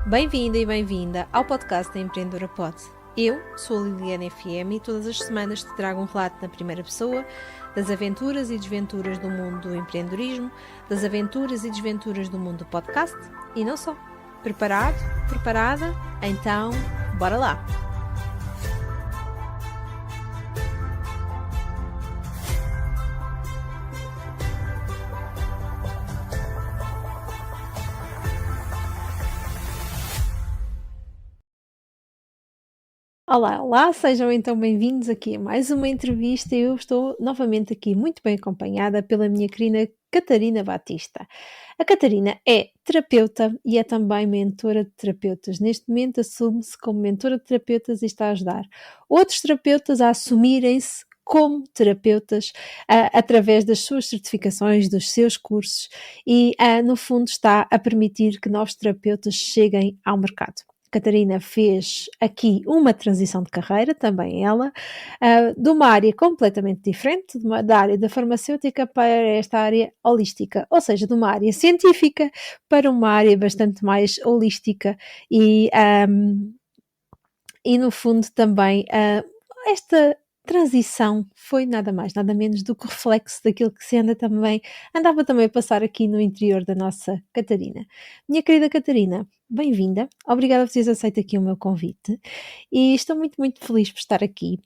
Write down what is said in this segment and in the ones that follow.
Bem-vindo e bem-vinda ao podcast da Empreendedora Pod. Eu sou a Liliana FM e todas as semanas te trago um relato na primeira pessoa das aventuras e desventuras do mundo do empreendedorismo, das aventuras e desventuras do mundo do podcast e não só. Preparado? Preparada? Então, bora lá! Olá, sejam então bem-vindos aqui a mais uma entrevista. Eu estou novamente aqui muito bem acompanhada pela minha querida Catarina Batista. A Catarina é terapeuta e é também mentora de terapeutas. Neste momento assume-se como mentora de terapeutas e está a ajudar outros terapeutas a assumirem-se como terapeutas através das suas certificações, dos seus cursos e, no fundo, está a permitir que novos terapeutas cheguem ao mercado. Catarina fez aqui uma transição de carreira, também ela, de uma área completamente diferente, da área da farmacêutica para esta área holística, ou seja, de uma área científica para uma área bastante mais holística e no fundo também esta transição foi nada mais, nada menos do que reflexo daquilo que andava também a passar aqui no interior da nossa Catarina. Minha querida Catarina, bem-vinda, obrigada por teres aceito aqui o meu convite e estou muito, muito feliz por estar aqui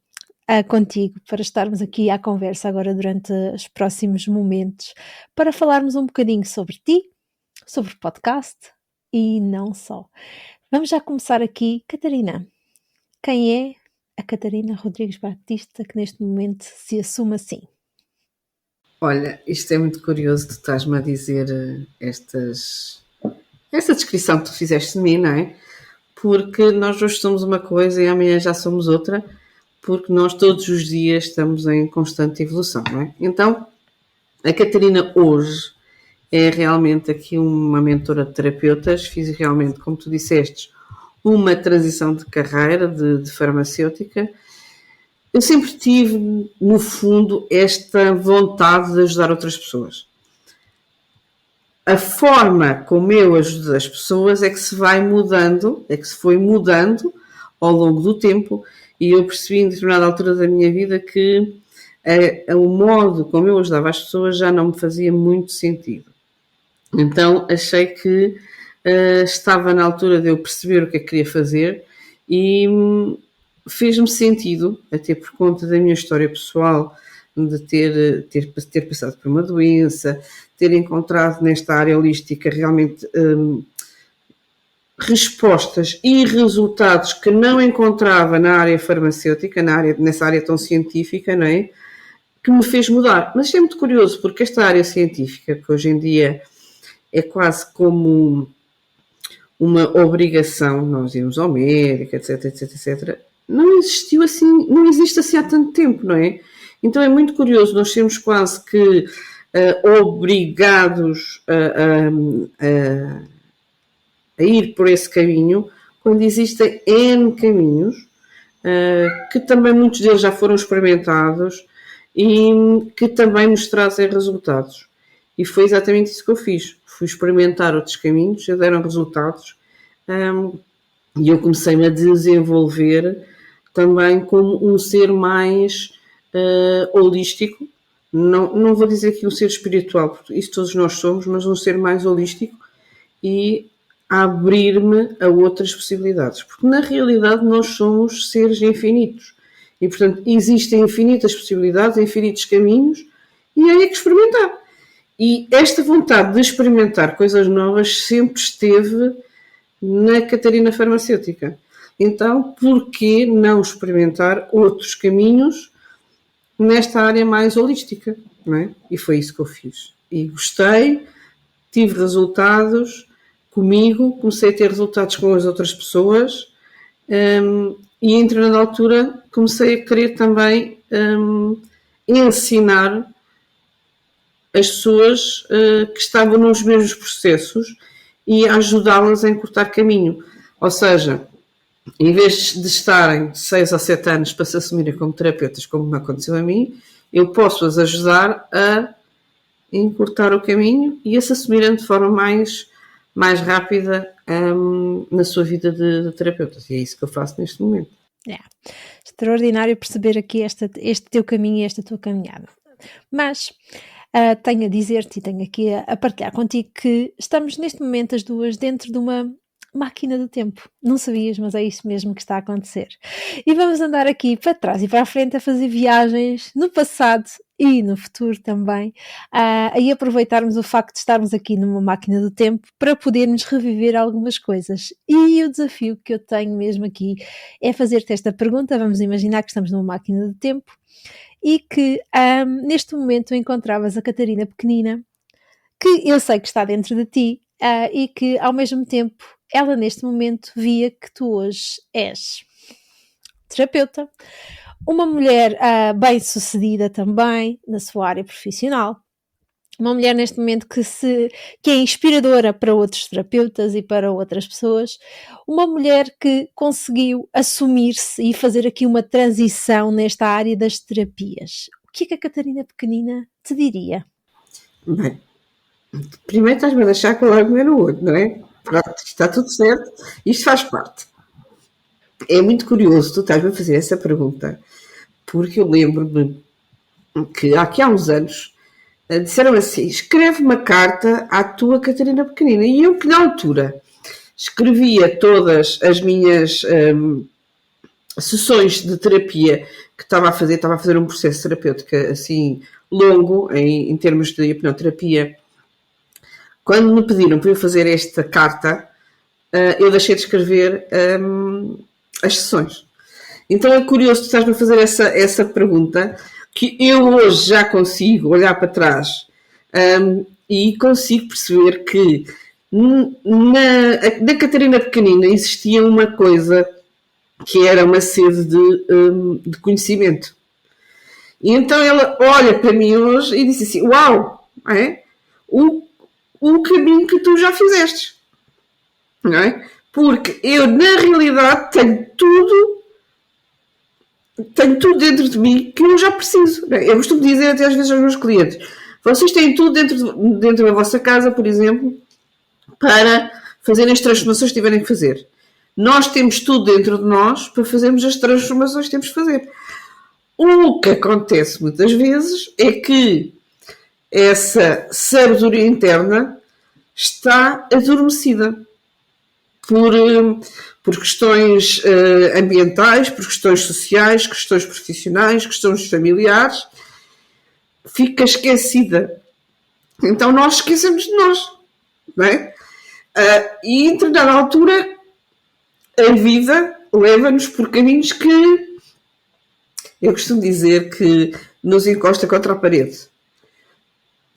contigo, para estarmos aqui à conversa agora durante os próximos momentos, para falarmos um bocadinho sobre ti, sobre o podcast e não só. Vamos já começar aqui, Catarina. Quem é a Catarina Rodrigues Batista que neste momento se assume assim? Olha, isto é muito curioso, tu estás-me a dizer esta descrição que tu fizeste de mim, não é? Porque nós hoje somos uma coisa e amanhã já somos outra, porque nós todos os dias estamos em constante evolução, não é? Então, a Catarina hoje é realmente aqui uma mentora de terapeutas, fiz realmente, como tu disseste, uma transição de carreira de farmacêutica. Eu sempre tive, no fundo, esta vontade de ajudar outras pessoas. A forma como eu ajudo as pessoas é que se foi mudando ao longo do tempo, e eu percebi em determinada altura da minha vida que o modo como eu ajudava as pessoas já não me fazia muito sentido. Então achei que estava na altura de eu perceber o que é que queria fazer e fez-me sentido, até por conta da minha história pessoal, de ter passado por uma doença, ter encontrado nesta área holística realmente respostas e resultados que não encontrava na área farmacêutica, nessa área tão científica, não é? Que me fez mudar. Mas é muito curioso, porque esta área científica, que hoje em dia é quase como uma obrigação, nós irmos ao médico, etc, etc, etc, não existe assim há tanto tempo, não é? Então é muito curioso, nós sermos quase que obrigados a ir por esse caminho, quando existem N caminhos, que também muitos deles já foram experimentados e que também nos trazem resultados. E foi exatamente isso que eu fiz. Fui experimentar outros caminhos, já deram resultados, e eu comecei-me a desenvolver também como um ser mais holístico. Não vou dizer que um ser espiritual, porque isso todos nós somos, mas um ser mais holístico e a abrir-me a outras possibilidades. Porque na realidade nós somos seres infinitos. E portanto existem infinitas possibilidades, infinitos caminhos, e aí é que experimentar. E esta vontade de experimentar coisas novas sempre esteve na Catarina Farmacêutica. Então, por que não experimentar outros caminhos nesta área mais holística? Não é? E foi isso que eu fiz. E gostei, tive resultados comigo, comecei a ter resultados com as outras pessoas e em determinada altura comecei a querer também ensinar as pessoas que estavam nos mesmos processos e ajudá-las a encurtar caminho. Ou seja, em vez de estarem 6 ou 7 anos para se assumirem como terapeutas, como me aconteceu a mim, eu posso-as ajudar a encurtar o caminho e a se assumirem de forma mais rápida na sua vida de terapeuta. E é isso que eu faço neste momento. Extraordinário perceber aqui este teu caminho e esta tua caminhada. Mas tenho a dizer-te e tenho aqui a partilhar contigo que estamos neste momento as duas dentro de uma máquina do tempo. Não sabias, mas é isso mesmo que está a acontecer. E vamos andar aqui para trás e para a frente a fazer viagens no passado e no futuro também, e aproveitarmos o facto de estarmos aqui numa máquina do tempo para podermos reviver algumas coisas. E o desafio que eu tenho mesmo aqui é fazer-te esta pergunta. Vamos imaginar que estamos numa máquina do tempo e que neste momento encontravas a Catarina pequenina, que eu sei que está dentro de ti, e que ao mesmo tempo ela neste momento via que tu hoje és terapeuta, uma mulher bem-sucedida também na sua área profissional, uma mulher neste momento que é inspiradora para outros terapeutas e para outras pessoas, uma mulher que conseguiu assumir-se e fazer aqui uma transição nesta área das terapias. O que é que a Catarina pequenina te diria? Bem, primeiro estás-me a deixar com a lágrima no olho, não é? Pronto, está tudo certo, isto faz parte. É muito curioso tu estás-me a fazer essa pergunta, porque eu lembro-me que aqui há uns anos disseram assim: escreve uma carta à tua Catarina pequenina. E eu, que na altura escrevia todas as minhas sessões de terapia que estava a fazer um processo terapêutico assim longo em termos de hipnoterapia. Quando me pediram para eu fazer esta carta, eu deixei de escrever as sessões. Então é curioso tu estás-me a fazer essa pergunta, que eu hoje já consigo olhar para trás e consigo perceber que na Catarina pequenina existia uma coisa que era uma sede de conhecimento. E então ela olha para mim hoje e disse assim: uau, é? O caminho que tu já fizeste, não é? Porque eu, na realidade, tenho tudo dentro de mim que eu já preciso. Não é? Eu costumo dizer até às vezes aos meus clientes: vocês têm tudo dentro da vossa casa, por exemplo, para fazerem as transformações que tiverem que fazer. Nós temos tudo dentro de nós para fazermos as transformações que temos que fazer. O que acontece muitas vezes é que essa sabedoria interna está adormecida por questões ambientais, por questões sociais, questões profissionais, questões familiares, fica esquecida. Então nós esquecemos de nós, não é? E em determinada altura a vida leva-nos por caminhos que eu costumo dizer que nos encosta contra a parede.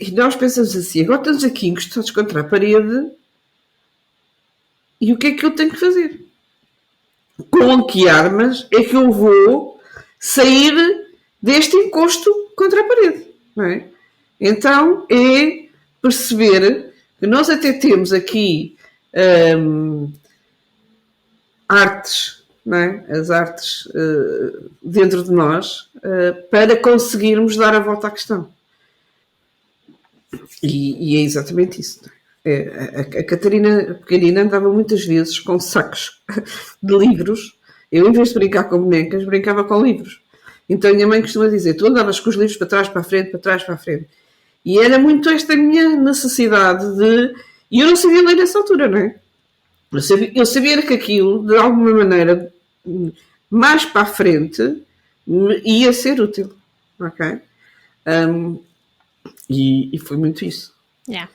E nós pensamos assim: agora estamos aqui encostados contra a parede, e o que é que eu tenho que fazer? Com que armas é que eu vou sair deste encosto contra a parede? Não é? Então é perceber que nós até temos aqui artes, não é? As artes dentro de nós, para conseguirmos dar a volta à questão. E é exatamente isso. A Catarina pequenina andava muitas vezes com sacos de livros. Eu, em vez de brincar com bonecas, brincava com livros. Então a minha mãe costuma dizer: tu andavas com os livros para trás, para a frente, para trás, para a frente. E era muito esta minha necessidade de... E eu não sabia ler nessa altura, não é? Eu sabia que aquilo, de alguma maneira, mais para a frente, ia ser útil. Ok? E foi muito isso. Yeah.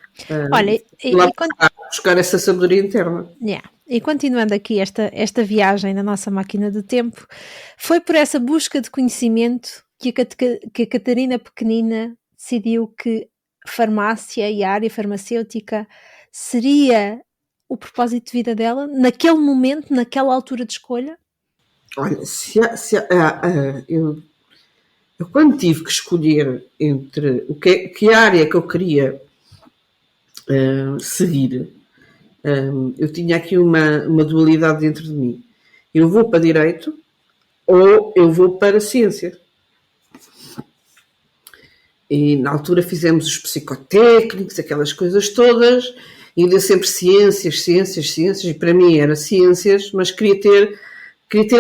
Olha, buscar essa sabedoria interna. Yeah. E continuando aqui esta viagem na nossa máquina do tempo, foi por essa busca de conhecimento que a Catarina pequenina decidiu que a farmácia e a área farmacêutica seria o propósito de vida dela, naquele momento, naquela altura de escolha? Olha, eu quando tive que escolher entre que área que eu queria seguir, eu tinha aqui uma dualidade dentro de mim. Eu vou para Direito ou eu vou para Ciência. E na altura fizemos os psicotécnicos, aquelas coisas todas, E deu sempre ciências, ciências, ciências, e para mim era ciências, mas queria ter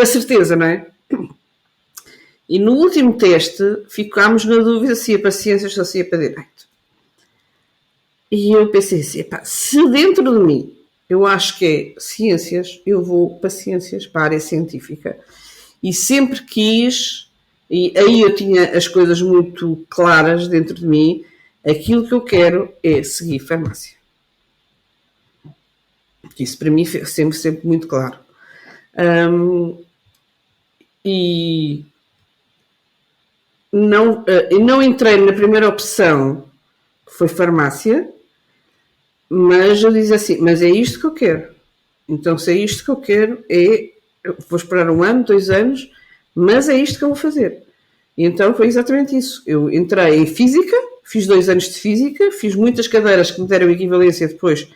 a certeza, não é? E no último teste ficámos na dúvida se ia para ciências ou se ia para direito. E eu pensei assim, epá, se dentro de mim eu acho que é ciências, eu vou para ciências, para a área científica. E sempre quis, e aí eu tinha as coisas muito claras dentro de mim, aquilo que eu quero é seguir farmácia. Isso para mim foi sempre muito claro. E não entrei na primeira opção, que foi farmácia, mas eu dizia assim, mas é isto que eu quero. Então, se é isto que eu quero, eu vou esperar 1 ano, 2 anos, mas é isto que eu vou fazer. E então foi exatamente isso. Eu entrei em física, fiz 2 anos de física, fiz muitas cadeiras que me deram equivalência depois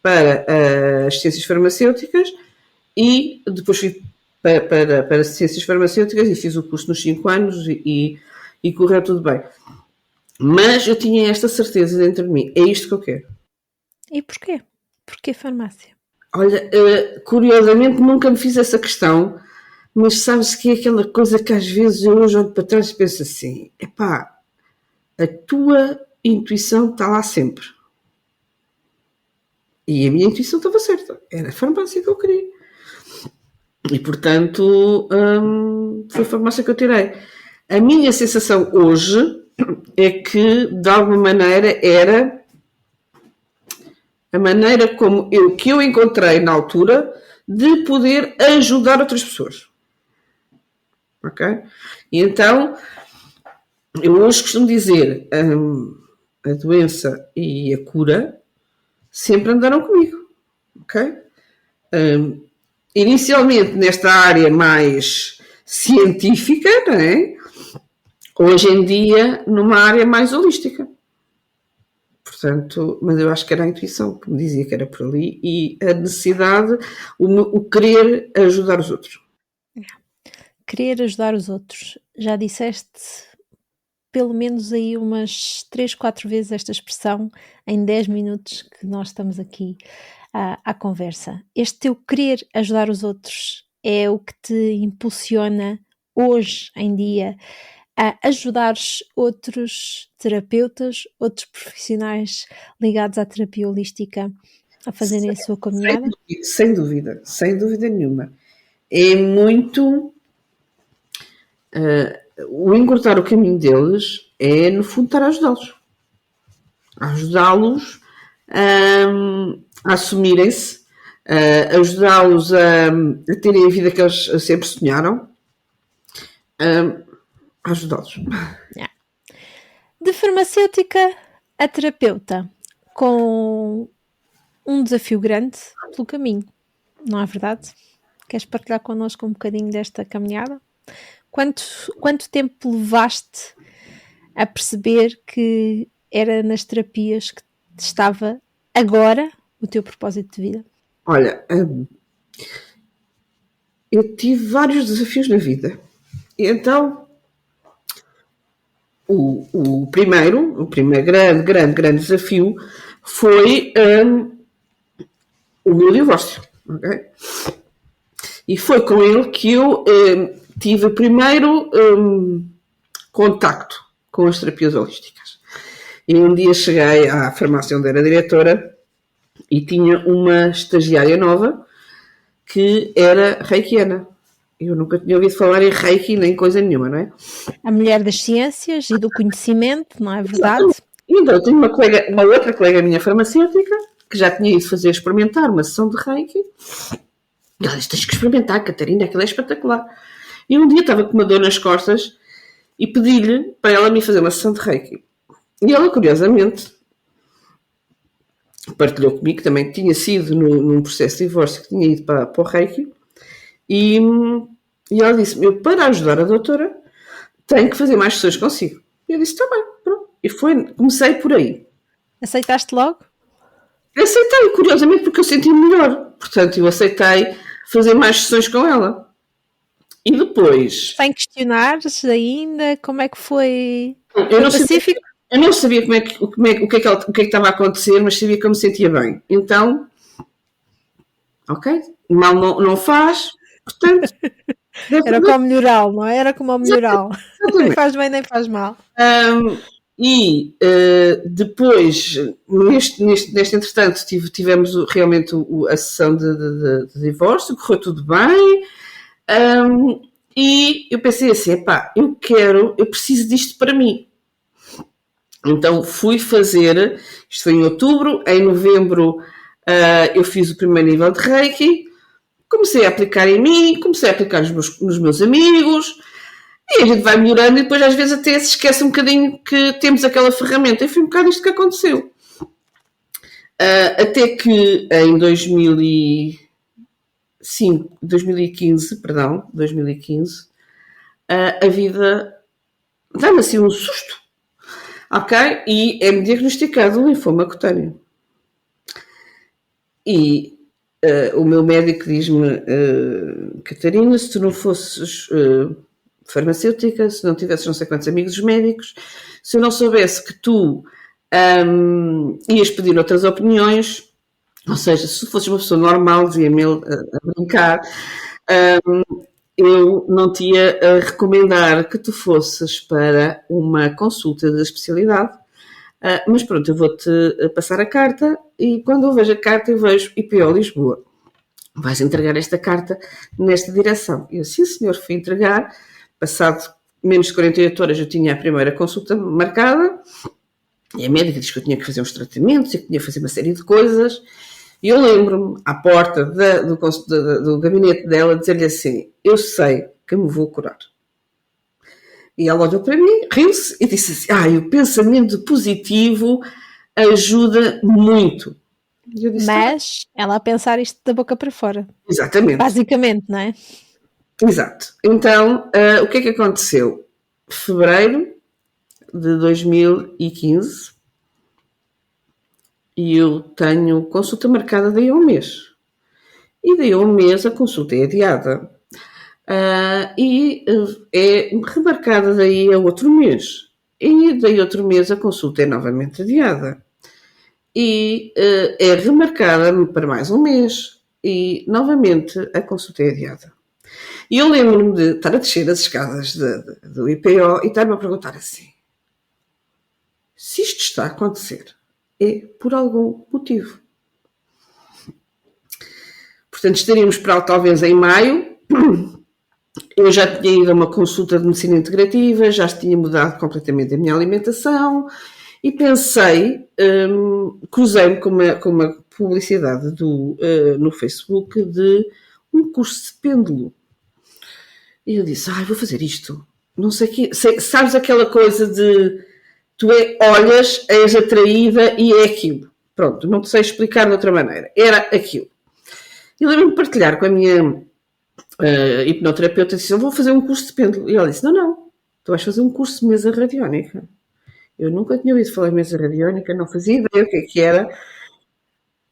para as ciências farmacêuticas e depois fui para as ciências farmacêuticas e fiz o curso nos 5 anos e correu tudo bem. Mas eu tinha esta certeza dentro de mim, é isto que eu quero. E porquê? Porquê farmácia? Olha, curiosamente nunca me fiz essa questão, mas sabes que é aquela coisa que às vezes eu hoje olho para trás e penso assim, epá, a tua intuição está lá sempre. E a minha intuição estava certa, era a farmácia que eu queria. E portanto, foi a farmácia que eu tirei. A minha sensação hoje é que, de alguma maneira, era a maneira como que eu encontrei na altura de poder ajudar outras pessoas. Ok? E então, eu hoje costumo dizer, a doença e a cura sempre andaram comigo. Ok? Inicialmente nesta área mais científica, não é? Hoje em dia numa área mais holística. Portanto, mas eu acho que era a intuição que me dizia que era por ali e a necessidade, o querer ajudar os outros. Querer ajudar os outros. Já disseste pelo menos aí umas 3, 4 vezes esta expressão em 10 minutos que nós estamos aqui à conversa. Este teu querer ajudar os outros é o que te impulsiona hoje em dia a ajudares outros terapeutas, outros profissionais ligados à terapia holística a fazerem a sua caminhada? Sem dúvida nenhuma. É muito... o encurtar o caminho deles é, no fundo, estar a ajudá-los. A ajudá-los a assumirem-se, ajudá-los a terem a vida que eles sempre sonharam, a ajudá-los. De farmacêutica a terapeuta, com um desafio grande pelo caminho, não é verdade? Queres partilhar connosco um bocadinho desta caminhada? Quanto tempo levaste a perceber que era nas terapias que estava agora o teu propósito de vida? Olha, eu tive vários desafios na vida. E então, o primeiro grande desafio foi o meu divórcio. Okay? E foi com ele que eu tive o primeiro contacto com as terapias holísticas. E um dia cheguei à farmácia onde era diretora e tinha uma estagiária nova que era reikiana. Eu nunca tinha ouvido falar em reiki nem coisa nenhuma, não é? A mulher das ciências e do conhecimento, não é verdade? E então eu tenho uma outra colega minha farmacêutica que já tinha ido fazer experimentar uma sessão de reiki. E ela disse, tens que experimentar, Catarina, aquilo é espetacular. E um dia estava com uma dor nas costas e pedi-lhe para ela me fazer uma sessão de reiki. E ela, curiosamente, partilhou comigo que também tinha sido num processo de divórcio que tinha ido para o reiki. E ela disse-me, eu para ajudar a doutora tenho que fazer mais sessões consigo. E eu disse, está bem, pronto. E comecei por aí. Aceitaste logo? Aceitei, curiosamente, porque eu senti-me melhor. Portanto, eu aceitei fazer mais sessões com ela. E depois... Sem questionares ainda como é que foi eu não pacífico? Eu não sabia o que é que estava a acontecer, mas sabia que eu me sentia bem. Então, ok, mal não faz, portanto, deve Era fazer. como melhoral, não é? Era como o melhoral. Nem Exatamente. faz bem, nem faz mal. Depois, neste entretanto, tivemos realmente a sessão de divórcio, correu tudo bem. E eu pensei assim, epá, eu preciso disto para mim. Então fui fazer, isto foi em outubro, em novembro eu fiz o primeiro nível de Reiki, comecei a aplicar em mim, comecei a aplicar nos meus amigos, e a gente vai melhorando e depois às vezes até se esquece um bocadinho que temos aquela ferramenta. E foi um bocado isto que aconteceu. Até que em 2015, a vida dá-me assim um susto. Ok? E é-me diagnosticado um linfoma cutâneo. E o meu médico diz-me, Catarina, se tu não fosses farmacêutica, se não tivesses não sei quantos amigos médicos, se eu não soubesse que tu ias pedir outras opiniões, ou seja, se fosses uma pessoa normal, dizia-me ele a brincar, eu não te ia recomendar que tu fosses para uma consulta de especialidade, mas pronto, eu vou-te passar a carta e quando eu vejo a carta eu vejo IPO Lisboa. Vais entregar esta carta nesta direção. Eu, sim senhor, fui entregar. Passado menos de 48 horas eu tinha a primeira consulta marcada e a médica disse que eu tinha que fazer uns tratamentos e que tinha que fazer uma série de coisas. E eu lembro-me, à porta do gabinete dela, dizer-lhe assim, eu sei que me vou curar. E ela olhou para mim, riu-se e disse assim, o pensamento positivo ajuda muito. Eu disse, mas ela a pensar isto da boca para fora. Exatamente. Basicamente, não é? Exato. Então, o que é que aconteceu? Fevereiro de 2015 e eu tenho consulta marcada daí a um mês. E daí a um mês a consulta é adiada. E é remarcada daí a outro mês. E daí a outro mês a consulta é novamente adiada. E é remarcada para mais um mês. E novamente a consulta é adiada. E eu lembro-me de estar a descer as escadas do IPO e estar-me a perguntar assim, se isto está a acontecer, é por algum motivo. Portanto, estaríamos para talvez em maio. Eu já tinha ido a uma consulta de medicina integrativa, já tinha mudado completamente a minha alimentação e pensei, cruzei-me com uma publicidade no Facebook de um curso de pêndulo. E eu disse, vou fazer isto. Não sei o quê. Sabes aquela coisa de tu olhas, és atraída e é aquilo. Pronto, não te sei explicar de outra maneira. Era aquilo. E lembro-me de partilhar com a minha hipnoterapeuta, disse, eu vou fazer um curso de pêndulo. E ela disse, não, tu vais fazer um curso de mesa radiónica. Eu nunca tinha ouvido falar de mesa radiónica, não fazia ideia o que é que era,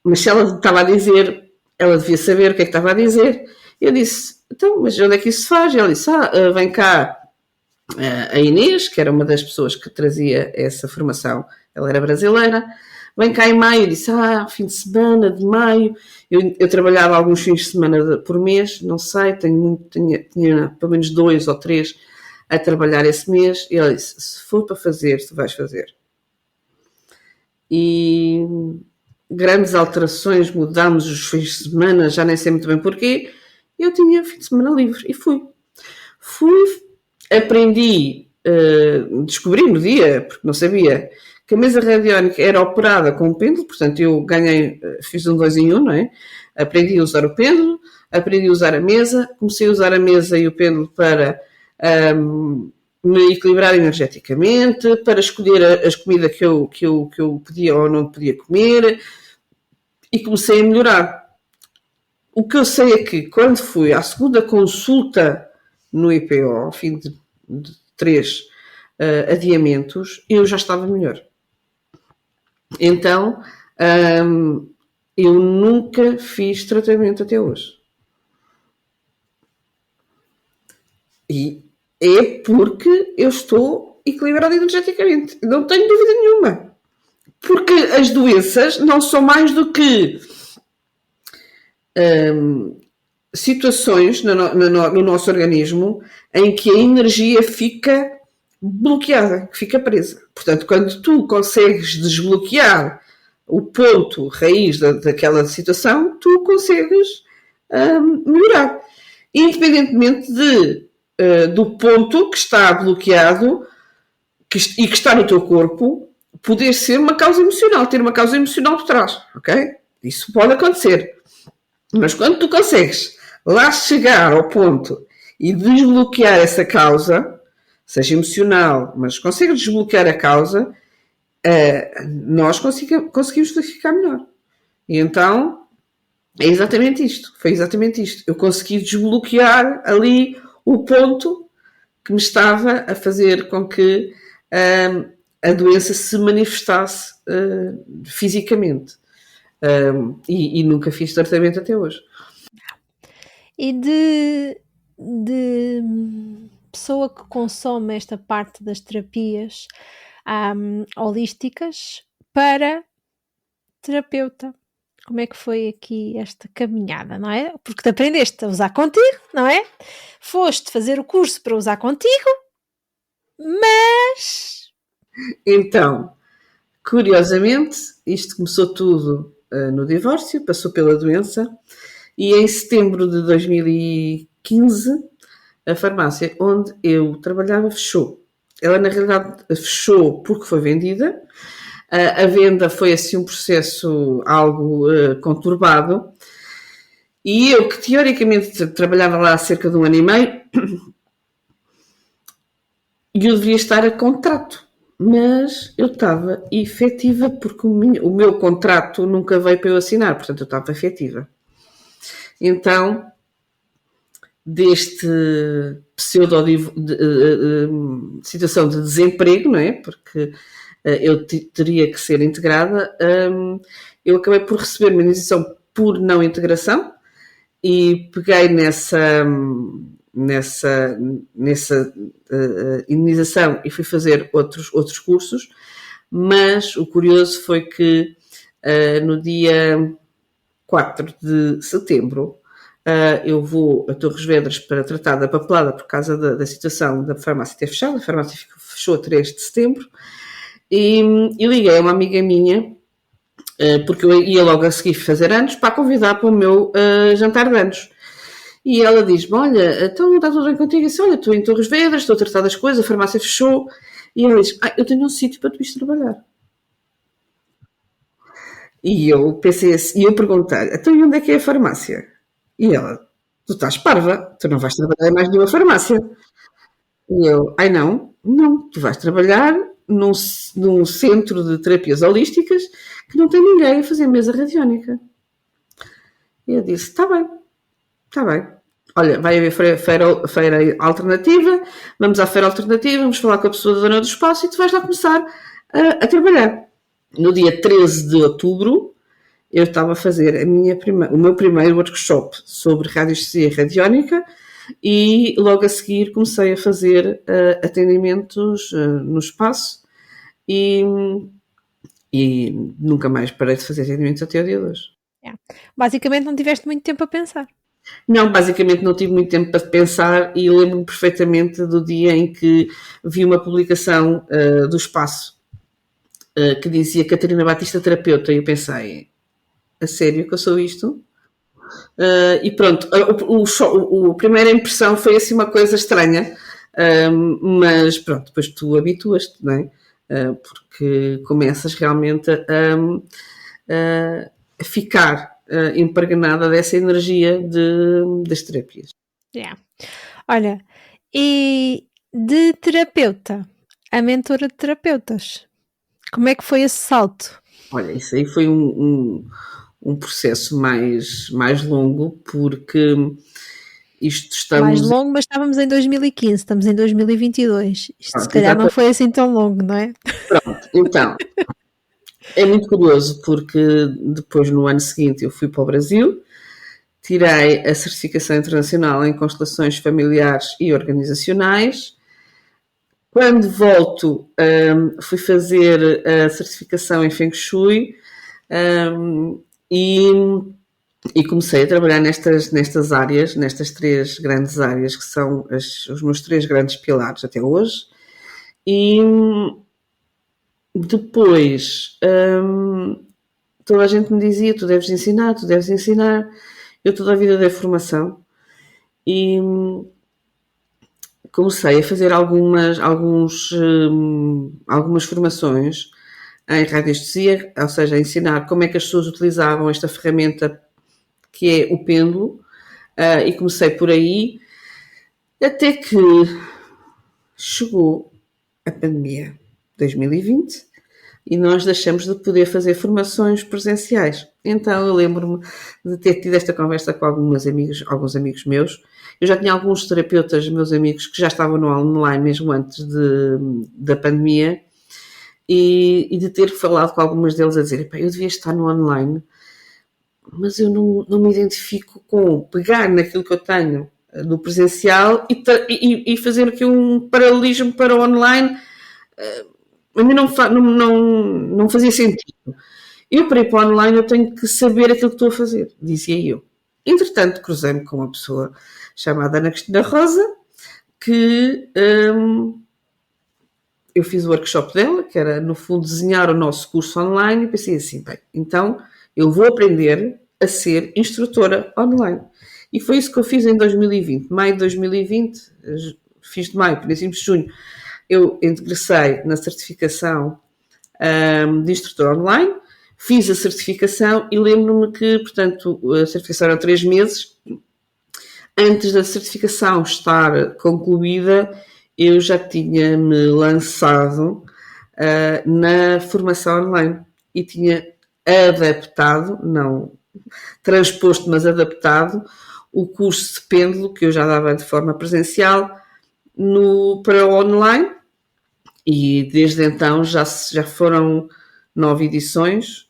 mas se ela estava a dizer, ela devia saber o que é que estava a dizer. Eu disse, então, mas onde é que isso se faz? E ela disse, vem cá a Inês, que era uma das pessoas que trazia essa formação, ela era brasileira, vem cá em maio, eu disse, fim de semana de maio, eu trabalhava alguns fins de semana por mês, não sei, tinha pelo menos 2 ou 3 a trabalhar esse mês, e ela disse, se for para fazer, tu vais fazer. E grandes alterações, mudámos os fins de semana, já nem sei muito bem porquê, eu tinha fim de semana livre, e fui, aprendi, descobri no dia, porque não sabia, que a mesa radiónica era operada com o pêndulo, portanto eu fiz um 2 em 1, não é? Aprendi a usar o pêndulo, aprendi a usar a mesa, comecei a usar a mesa e o pêndulo para me equilibrar energeticamente, para escolher as comidas que eu podia ou não podia comer, e comecei a melhorar. O que eu sei é que quando fui à segunda consulta no IPO, ao fim de 3 adiamentos, eu já estava melhor. Então, eu nunca fiz tratamento até hoje. E é porque eu estou equilibrado energeticamente. Não tenho dúvida nenhuma. Porque as doenças não são mais do que situações no nosso organismo em que a energia fica bloqueada, que fica presa. Portanto, quando tu consegues desbloquear o ponto raiz daquela situação, tu consegues melhorar. Independentemente do ponto que está bloqueado e que está no teu corpo, poder ser uma causa emocional, ter uma causa emocional por trás, ok? Isso pode acontecer. Mas quando tu consegues lá chegar ao ponto e desbloquear essa causa, seja emocional, mas consegues desbloquear a causa, nós conseguimos ficar melhor. E então, é exatamente isto. Foi exatamente isto. Eu consegui desbloquear ali o ponto que me estava a fazer com que a doença se manifestasse fisicamente. E nunca fiz tratamento até hoje. E de pessoa que consome esta parte das terapias holísticas para terapeuta, como é que foi aqui esta caminhada, não é? Porque te aprendeste a usar contigo, não é? Foste fazer o curso para usar contigo, mas... Então, curiosamente, isto começou tudo no divórcio, passou pela doença, e em setembro de 2015, a farmácia onde eu trabalhava fechou. Ela, na realidade, fechou porque foi vendida. A venda foi, assim, um processo algo conturbado. E eu, que teoricamente trabalhava lá há cerca de 1 ano e meio, eu devia estar a contrato. Mas eu estava efetiva porque o meu contrato nunca veio para eu assinar, portanto eu estava efetiva. Então, deste situação de desemprego, não é? Porque eu teria que ser integrada, eu acabei por receber uma indenização por não integração e peguei nessa indenização e fui fazer outros cursos, mas o curioso foi que no dia 4 de setembro eu vou a Torres Vedras para tratar da papelada por causa da situação da farmácia ter fechado. A farmácia fechou a 3 de setembro e liguei a uma amiga minha porque eu ia logo a seguir fazer anos para a convidar para o meu jantar de anos. E ela diz-me, olha, então está tudo bem contigo? Eu disse, olha, estou em Torres Vedras, estou a tratar das coisas, a farmácia fechou. E ela diz, eu tenho um sítio para tu ires trabalhar. E eu pensei assim, e eu perguntei, então e onde é que é a farmácia? E ela, tu estás parva, tu não vais trabalhar em mais nenhuma farmácia. E eu, não, tu vais trabalhar num centro de terapias holísticas que não tem ninguém a fazer mesa radiónica. E eu disse, está bem. Olha, vai haver feira alternativa, vamos à feira alternativa, vamos falar com a pessoa da dona do espaço e tu vais lá começar a trabalhar. No dia 13 de outubro, eu estava a fazer o meu primeiro workshop sobre radiestesia radiónica e logo a seguir comecei a fazer atendimentos no espaço e nunca mais parei de fazer atendimentos até o dia de hoje. Basicamente não tiveste muito tempo a pensar. Não, basicamente não tive muito tempo para pensar e lembro-me perfeitamente do dia em que vi uma publicação do Espaço que dizia Catarina Batista terapeuta e eu pensei, a sério que eu sou isto? E pronto, a primeira impressão foi assim uma coisa estranha, mas pronto, depois tu habituas-te, não é? Porque começas realmente a ficar impregnada dessa energia das terapias. Olha, e de terapeuta a mentora de terapeutas, como é que foi esse salto? Olha, isso aí foi um processo mais longo, porque isto estamos... Mais longo, mas estávamos em 2015, estamos em 2022. Isto se calhar não foi assim tão longo, não é? Pronto, então... É muito curioso porque depois no ano seguinte eu fui para o Brasil, tirei a certificação internacional em constelações familiares e organizacionais. Quando volto, fui fazer a certificação em Feng Shui, e comecei a trabalhar nestas áreas, nestas 3 grandes áreas, que são os meus 3 grandes pilares até hoje. E depois, toda a gente me dizia, tu deves ensinar. Eu toda a vida dei formação e comecei a fazer algumas formações em radiestesia, ou seja, a ensinar como é que as pessoas utilizavam esta ferramenta que é o pêndulo, e comecei por aí, até que chegou a pandemia de 2020 e nós deixamos de poder fazer formações presenciais. Então eu lembro-me de ter tido esta conversa com alguns amigos meus. Eu já tinha alguns terapeutas, meus amigos, que já estavam no online mesmo antes da pandemia, e de ter falado com algumas deles a dizer, eu devia estar no online, mas eu não me identifico com pegar naquilo que eu tenho do presencial e fazer aqui um paralelismo para o online. A mim não fazia sentido. Eu, para ir para o online, eu tenho que saber aquilo que estou a fazer, dizia eu. Entretanto, cruzei-me com uma pessoa chamada Ana Cristina Rosa, que eu fiz o workshop dela, que era, no fundo, desenhar o nosso curso online, e pensei assim, então eu vou aprender a ser instrutora online. E foi isso que eu fiz em 2020. Maio de 2020, fiz de maio, princípios de junho, eu ingressei na certificação de instrutora online, fiz a certificação e lembro-me que, portanto, a certificação era 3 meses. Antes da certificação estar concluída, eu já tinha-me lançado na formação online e tinha adaptado, não transposto, mas adaptado o curso de pêndulo que eu já dava de forma presencial para o online, e desde então já foram 9 edições,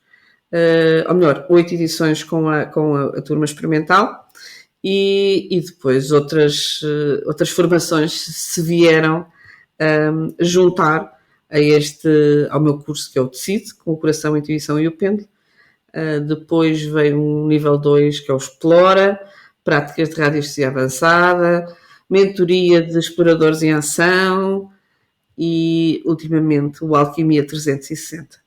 ou melhor, 8 edições com a turma experimental, e depois outras formações se vieram juntar ao meu curso, que é o Decide, com o coração, a intuição e o pêndulo. Depois veio um nível 2, que é o Explora, práticas de radiestesia avançada, mentoria de exploradores em ação e, ultimamente, o Alquimia 360.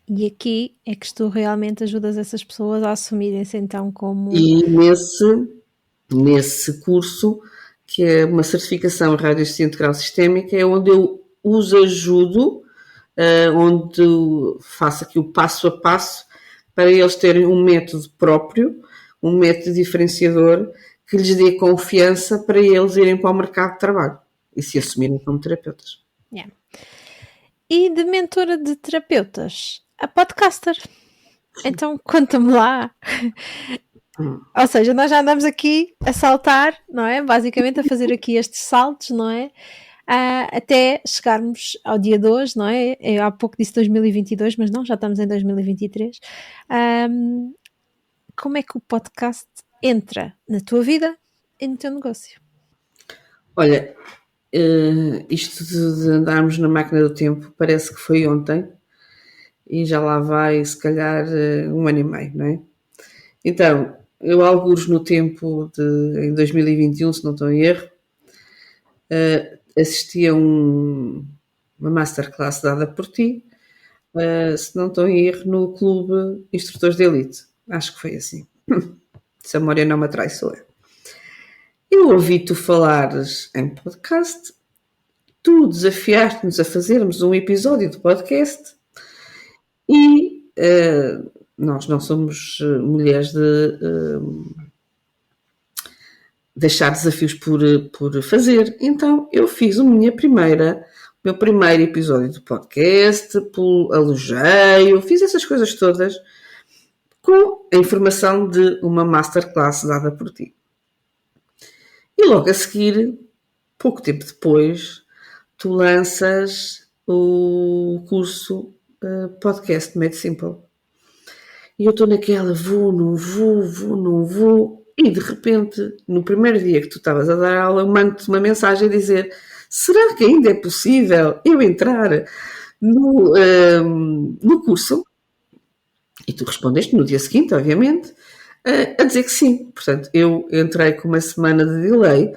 E aqui é que tu realmente ajudas essas pessoas a assumirem-se então como... E nesse curso, que é uma certificação em radiestesia integral sistémica, é onde eu os ajudo, onde faço aqui o passo a passo para eles terem um método próprio, um método diferenciador que lhes dê confiança para eles irem para o mercado de trabalho e se assumirem como terapeutas. Yeah. E de mentora de terapeutas a podcaster. Então conta-me lá. Ou seja, nós já andamos aqui a saltar, não é? Basicamente a fazer aqui estes saltos, não é? Até chegarmos ao dia de hoje, não é? Eu há pouco disse 2022, mas não, já estamos em 2023. Como é que o podcast entra na tua vida e no teu negócio? Olha, isto de andarmos na máquina do tempo parece que foi ontem e já lá vai, se calhar, 1 ano e meio, não é? Então, eu algures no tempo em 2021, se não estou em erro, assisti a uma masterclass dada por ti, se não estou em erro, no Clube Instrutores de Elite. Acho que foi assim. Se a memória não me atraiçoa. Eu ouvi tu falares em podcast, tu desafiaste-nos a fazermos um episódio de podcast e nós não somos mulheres de deixar desafios por fazer. Então eu fiz o meu primeiro episódio de podcast, alojei, fiz essas coisas todas com a informação de uma masterclass dada por ti. E logo a seguir, pouco tempo depois, tu lanças o curso podcast Made Simple. E eu estou naquela, vou, não vou, e de repente, no primeiro dia que tu estavas a dar aula, eu mando-te uma mensagem a dizer, será que ainda é possível eu entrar no curso? E tu respondeste no dia seguinte, obviamente, a dizer que sim. Portanto, eu entrei com uma semana de delay,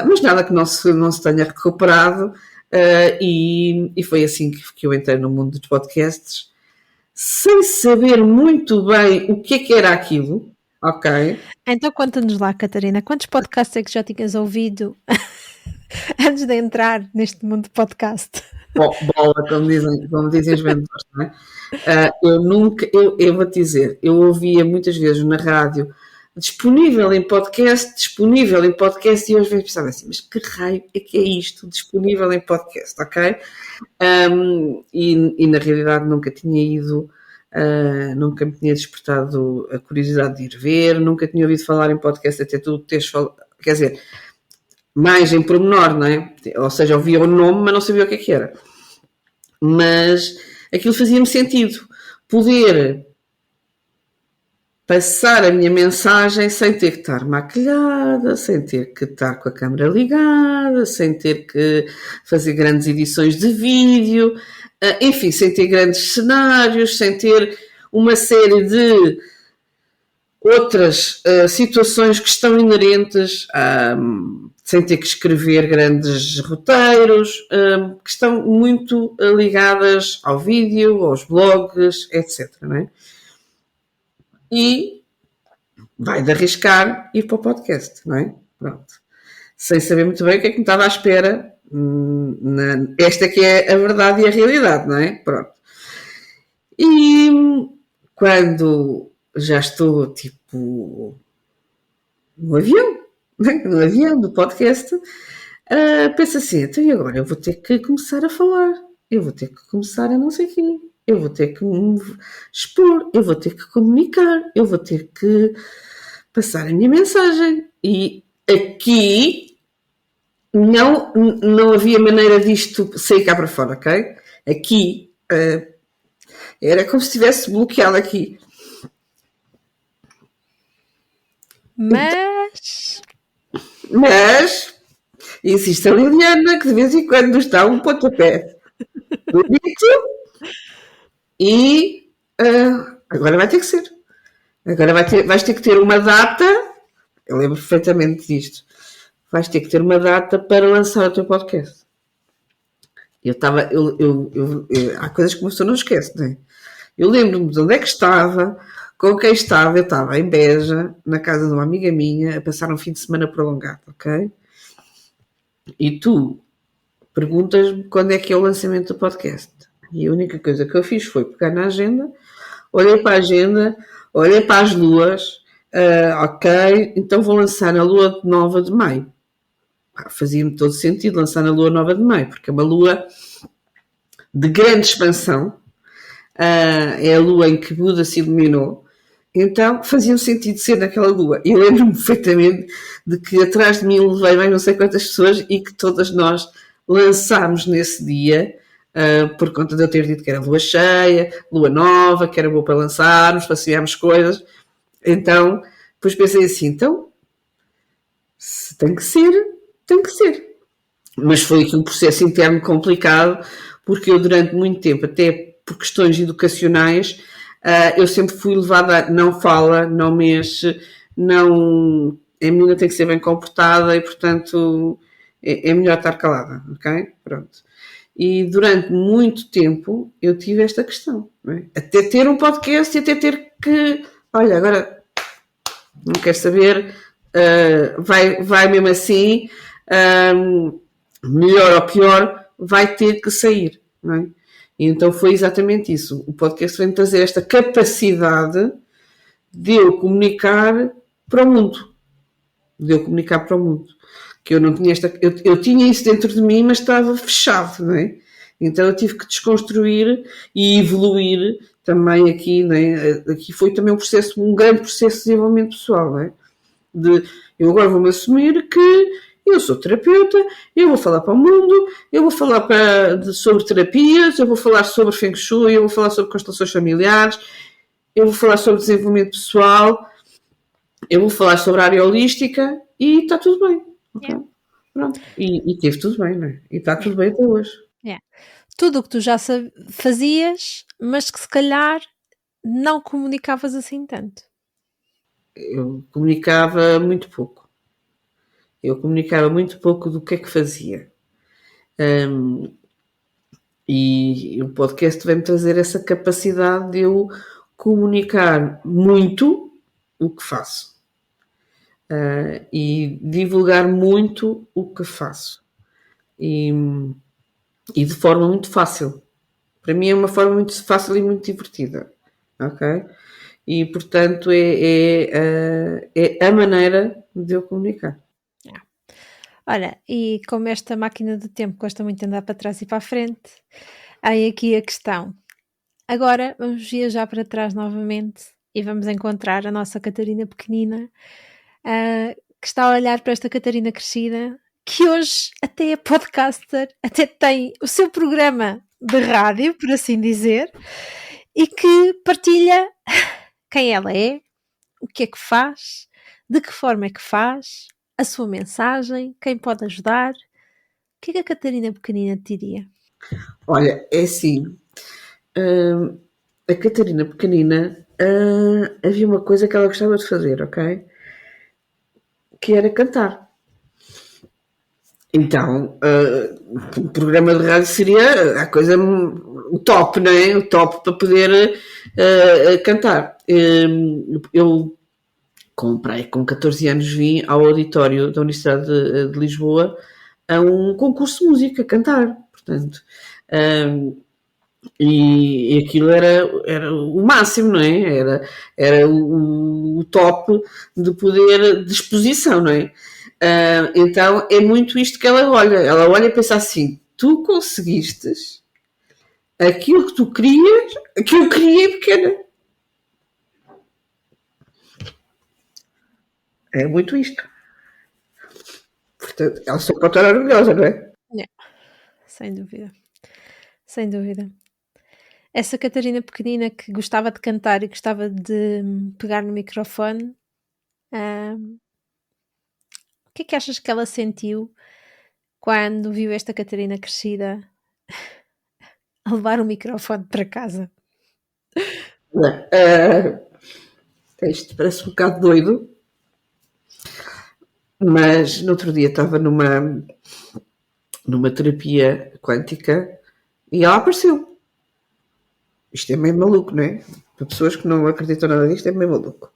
mas nada que não se tenha recuperado, e foi assim que eu entrei no mundo dos podcasts, sem saber muito bem o que era aquilo, ok? Então conta-nos lá, Catarina, quantos podcasts é que já tinhas ouvido antes de entrar neste mundo de podcast? Bola, como dizem os vendedores, não é? Eu vou-te dizer, eu ouvia muitas vezes na rádio disponível em podcast, e eu às vezes pensava assim, mas que raio é que é isto, disponível em podcast, ok? E na realidade nunca tinha ido, nunca me tinha despertado a curiosidade de ir ver, nunca tinha ouvido falar em podcast, até tu teres falado, quer dizer, mais em pormenor, não é? Ou seja, ouvia o nome, mas não sabia o que era. Mas aquilo fazia-me sentido. Poder passar a minha mensagem sem ter que estar maquilhada, sem ter que estar com a câmera ligada, sem ter que fazer grandes edições de vídeo, enfim, sem ter grandes cenários, sem ter uma série de outras situações que estão inerentes sem ter que escrever grandes roteiros, que estão muito ligadas ao vídeo, aos blogs, etc. Não é? E vai de arriscar ir para o podcast, não é? Pronto. Sem saber muito bem o que é que me estava à espera. Esta que é a verdade e a realidade, não é? Pronto. E quando já estou, tipo, no avião do podcast, penso assim, então e agora? Eu vou ter que começar a falar, eu vou ter que começar a não sei o quê, eu vou ter que me expor, eu vou ter que comunicar, eu vou ter que passar a minha mensagem. E aqui não havia maneira disto sair cá para fora, ok? Aqui era como se estivesse bloqueado aqui. Mas existe a Liliana que de vez em quando nos dá um pontapé bonito e agora vai ter que ser. Agora vais ter que ter uma data. Eu lembro perfeitamente disto. Vais ter que ter uma data para lançar o teu podcast. Há coisas que uma pessoa não esquece, não é? Eu lembro-me de onde é que estava, com quem estava. Eu estava em Beja, na casa de uma amiga minha, a passar um fim de semana prolongado, ok? E tu perguntas-me quando é que é o lançamento do podcast. E a única coisa que eu fiz foi pegar na agenda, olhei para a agenda, olhei para as luas, ok, então vou lançar na lua nova de maio. Fazia-me todo sentido lançar na lua nova de maio, porque é uma lua de grande expansão, é a lua em que Buda se iluminou, então fazia sentido ser naquela lua. E lembro-me perfeitamente de que atrás de mim levei mais não sei quantas pessoas e que todas nós lançámos nesse dia, por conta de eu ter dito que era lua cheia, lua nova, que era boa para lançarmos, para semearmos coisas. Então, depois pensei assim, então, se tem que ser, tem que ser. Mas foi aqui um processo interno complicado, porque eu durante muito tempo, até por questões educacionais, eu sempre fui levada a não fala, não mexe, não, a menina tem que ser bem comportada e, portanto, é melhor estar calada, ok? Pronto. E durante muito tempo eu tive esta questão, não é? Até ter um podcast e até ter que, olha, agora não quero saber, vai mesmo assim, melhor ou pior, vai ter que sair, não é? E então foi exatamente isso. O podcast vem trazer esta capacidade de eu comunicar para o mundo. Que eu não tinha eu tinha isso dentro de mim, mas estava fechado, não é? Então eu tive que desconstruir e evoluir também aqui, não é? Aqui foi também um grande processo de desenvolvimento pessoal, não é? Eu agora vou-me assumir que eu sou terapeuta, eu vou falar para o mundo, eu vou falar sobre terapias, eu vou falar sobre Feng Shui, eu vou falar sobre constelações familiares, eu vou falar sobre desenvolvimento pessoal, eu vou falar sobre a área holística e está tudo bem. Okay? Pronto. E teve tudo bem, não é? E está tudo bem até hoje. É. Tudo o que tu já fazias, mas que se calhar não comunicavas assim tanto. Eu comunicava muito pouco. Eu comunicava muito pouco do que é que fazia. E o podcast vem-me trazer essa capacidade de eu comunicar muito o que faço. E divulgar muito o que faço. E de forma muito fácil. Para mim é uma forma muito fácil e muito divertida. Ok? E, portanto, é a maneira de eu comunicar. Olha, e como esta máquina do tempo gosta muito de andar para trás e para a frente, aí aqui a questão. Agora vamos viajar para trás novamente e vamos encontrar a nossa Catarina pequenina, que está a olhar para esta Catarina crescida, que hoje até é podcaster, até tem o seu programa de rádio, por assim dizer, e que partilha quem ela é, o que é que faz, de que forma é que faz, a sua mensagem, quem pode ajudar. O que é que a Catarina pequenina te diria? Olha, é assim, a Catarina pequenina, havia uma coisa que ela gostava de fazer, ok? Que era cantar. Então, o programa de rádio seria a coisa, o top, não é? O top para poder cantar. Eu comprei, com 14 anos, vim ao auditório da Universidade de Lisboa a um concurso de música, a cantar. Portanto, e aquilo era o máximo, não é? Era o top de poder, de exposição, não é? Então é muito isto que ela olha e pensa assim: tu conseguiste aquilo que tu querias, que eu queria pequena. É muito isto. Portanto, ela só pode estar orgulhosa, não é? É, sem dúvida. Sem dúvida. Essa Catarina pequenina que gostava de cantar e gostava de pegar no microfone, o que é que achas que ela sentiu quando viu esta Catarina crescida a levar o microfone para casa? Isto parece um bocado doido, mas no outro dia estava numa terapia quântica e ela apareceu. Isto é meio maluco, não é? Para pessoas que não acreditam nada disto, é meio maluco.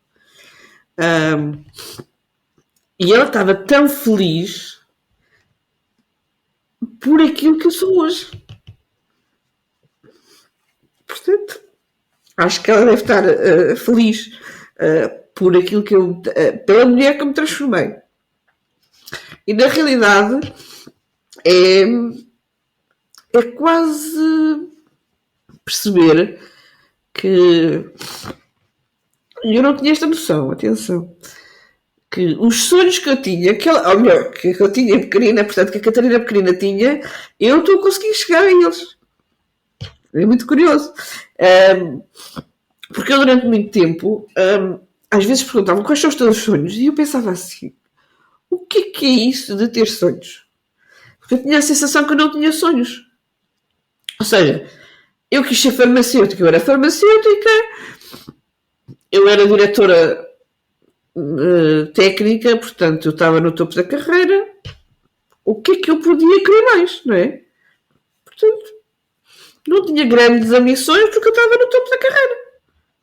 E ela estava tão feliz por aquilo que eu sou hoje. Portanto, acho que ela deve estar feliz por aquilo que eu. Pela mulher que eu me transformei. E na realidade é quase perceber que eu não tinha esta noção, atenção, que os sonhos que eu tinha, ou melhor, que eu tinha pequenina, portanto, que a Catarina pequenina tinha, eu estou a conseguir chegar a eles. É muito curioso. Porque eu durante muito tempo, às vezes perguntavam quais são os teus sonhos, e eu pensava assim, o que é isso de ter sonhos? Porque eu tinha a sensação que eu não tinha sonhos. Ou seja, eu quis ser farmacêutica, eu era farmacêutica, eu era diretora técnica, portanto eu estava no topo da carreira. O que é que eu podia querer mais, não é? Portanto, não tinha grandes ambições porque eu estava no topo da carreira.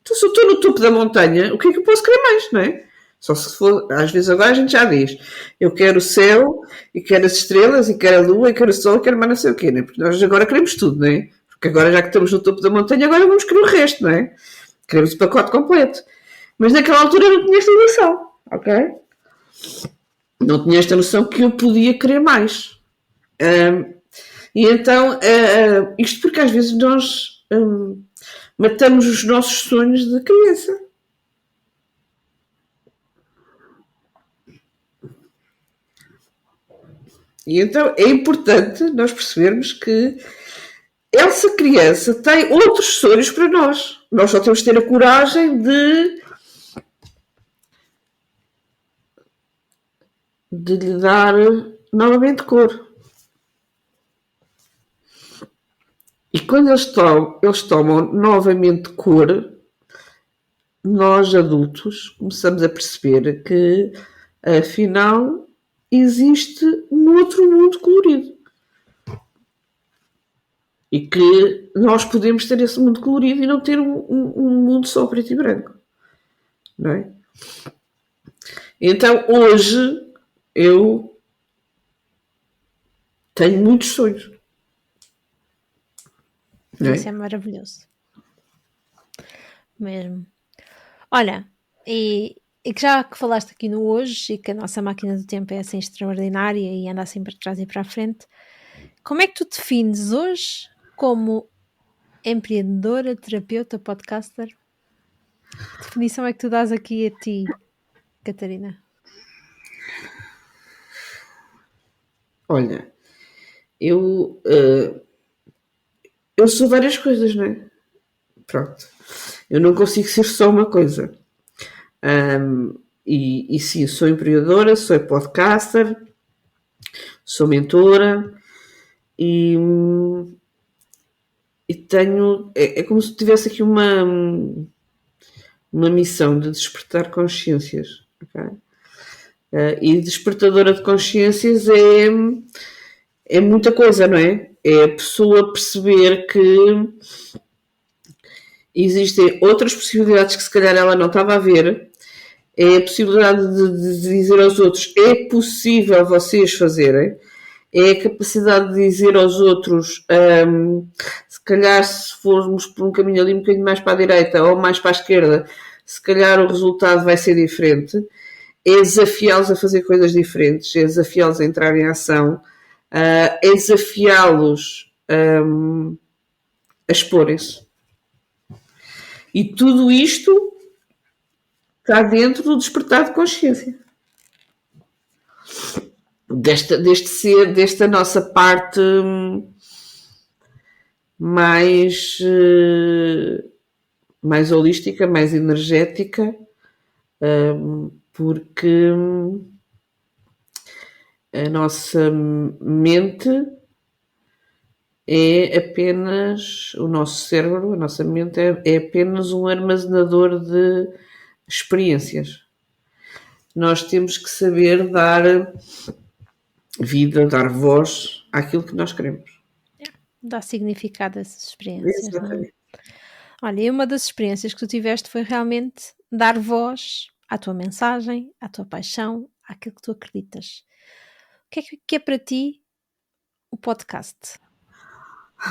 Então, se eu estou no topo da montanha, o que é que eu posso querer mais, não é? Só se for, às vezes agora a gente já diz, eu quero o céu, e quero as estrelas, e quero a lua, e quero o sol, e quero mais não sei o quê, né? Porque nós agora queremos tudo, não é? Porque agora já que estamos no topo da montanha, agora vamos querer o resto, não é? Queremos o pacote completo. Mas naquela altura eu não tinha esta noção, ok? Não tinha esta noção que eu podia querer mais. E então, isto porque às vezes nós matamos os nossos sonhos de criança. E então é importante nós percebermos que essa criança tem outros sonhos para nós. Nós só temos que ter a coragem de lhe dar novamente cor. E quando eles tomam novamente cor, nós adultos começamos a perceber que, afinal, existe um outro mundo colorido. E que nós podemos ter esse mundo colorido e não ter um mundo só preto e branco. Não é? Então, hoje, eu tenho muitos sonhos. Isso é maravilhoso. Mesmo. Olha, e que já que falaste aqui no hoje e que a nossa máquina do tempo é assim extraordinária e anda assim para trás e para a frente, como é que tu defines hoje como empreendedora, terapeuta, podcaster? Que definição é que tu dás aqui a ti, Catarina? Olha, eu sou várias coisas, não é? Pronto. Eu não consigo ser só uma coisa. E sim, sou empreendedora, sou podcaster, sou mentora e tenho... É como se tivesse aqui uma missão de despertar consciências. Okay? E despertadora de consciências é muita coisa, não é? É a pessoa perceber que existem outras possibilidades que se calhar ela não estava a ver. É a possibilidade de dizer aos outros: é possível vocês fazerem. É a capacidade de dizer aos outros, se calhar se formos por um caminho ali um bocadinho mais para a direita ou mais para a esquerda, se calhar o resultado vai ser diferente. É desafiá-los a fazer coisas diferentes, é desafiá-los a entrar em ação, é desafiá-los a exporem-se. E tudo isto está dentro do despertar de consciência. Desta nossa parte mais holística, mais energética, porque a nossa mente é apenas, o nosso cérebro, a nossa mente é apenas um armazenador de experiências. Nós temos que saber dar vida, dar voz àquilo que nós queremos. Dá significado a essas experiências. Exatamente. Olha, e uma das experiências que tu tiveste foi realmente dar voz à tua mensagem, à tua paixão, àquilo que tu acreditas. O que é para ti o podcast?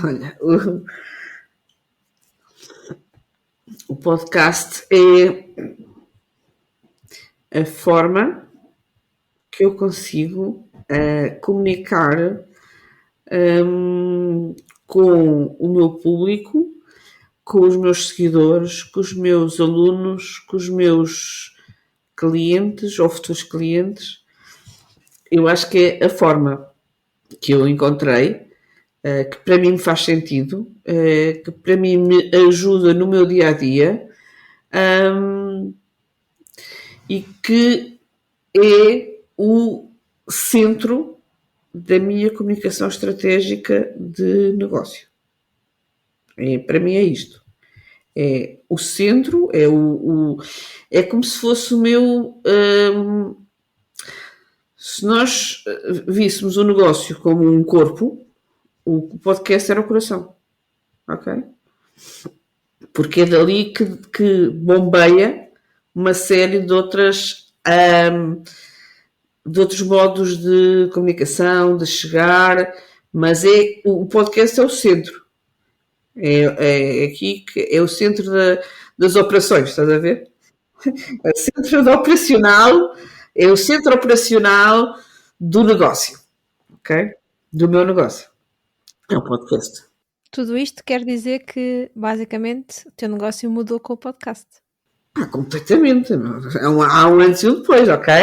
Olha, o podcast é a forma que eu consigo comunicar com o meu público, com os meus seguidores, com os meus alunos, com os meus clientes ou futuros clientes. Eu acho que é a forma que eu encontrei, que para mim faz sentido, que para mim me ajuda no meu dia-a-dia, e que é o centro da minha comunicação estratégica de negócio. Para mim é isto. É o centro, é como se fosse o meu... se nós víssemos o negócio como um corpo, o podcast era o coração. Ok? Porque é dali que bombeia uma série de outros modos de comunicação, de chegar, mas o podcast é o centro. É aqui que é o centro das operações, estás a ver? É o centro operacional, é o centro operacional do negócio, ok? Do meu negócio. É um podcast. Tudo isto quer dizer que, basicamente, o teu negócio mudou com o podcast. Completamente. Há um antes e um depois, ok?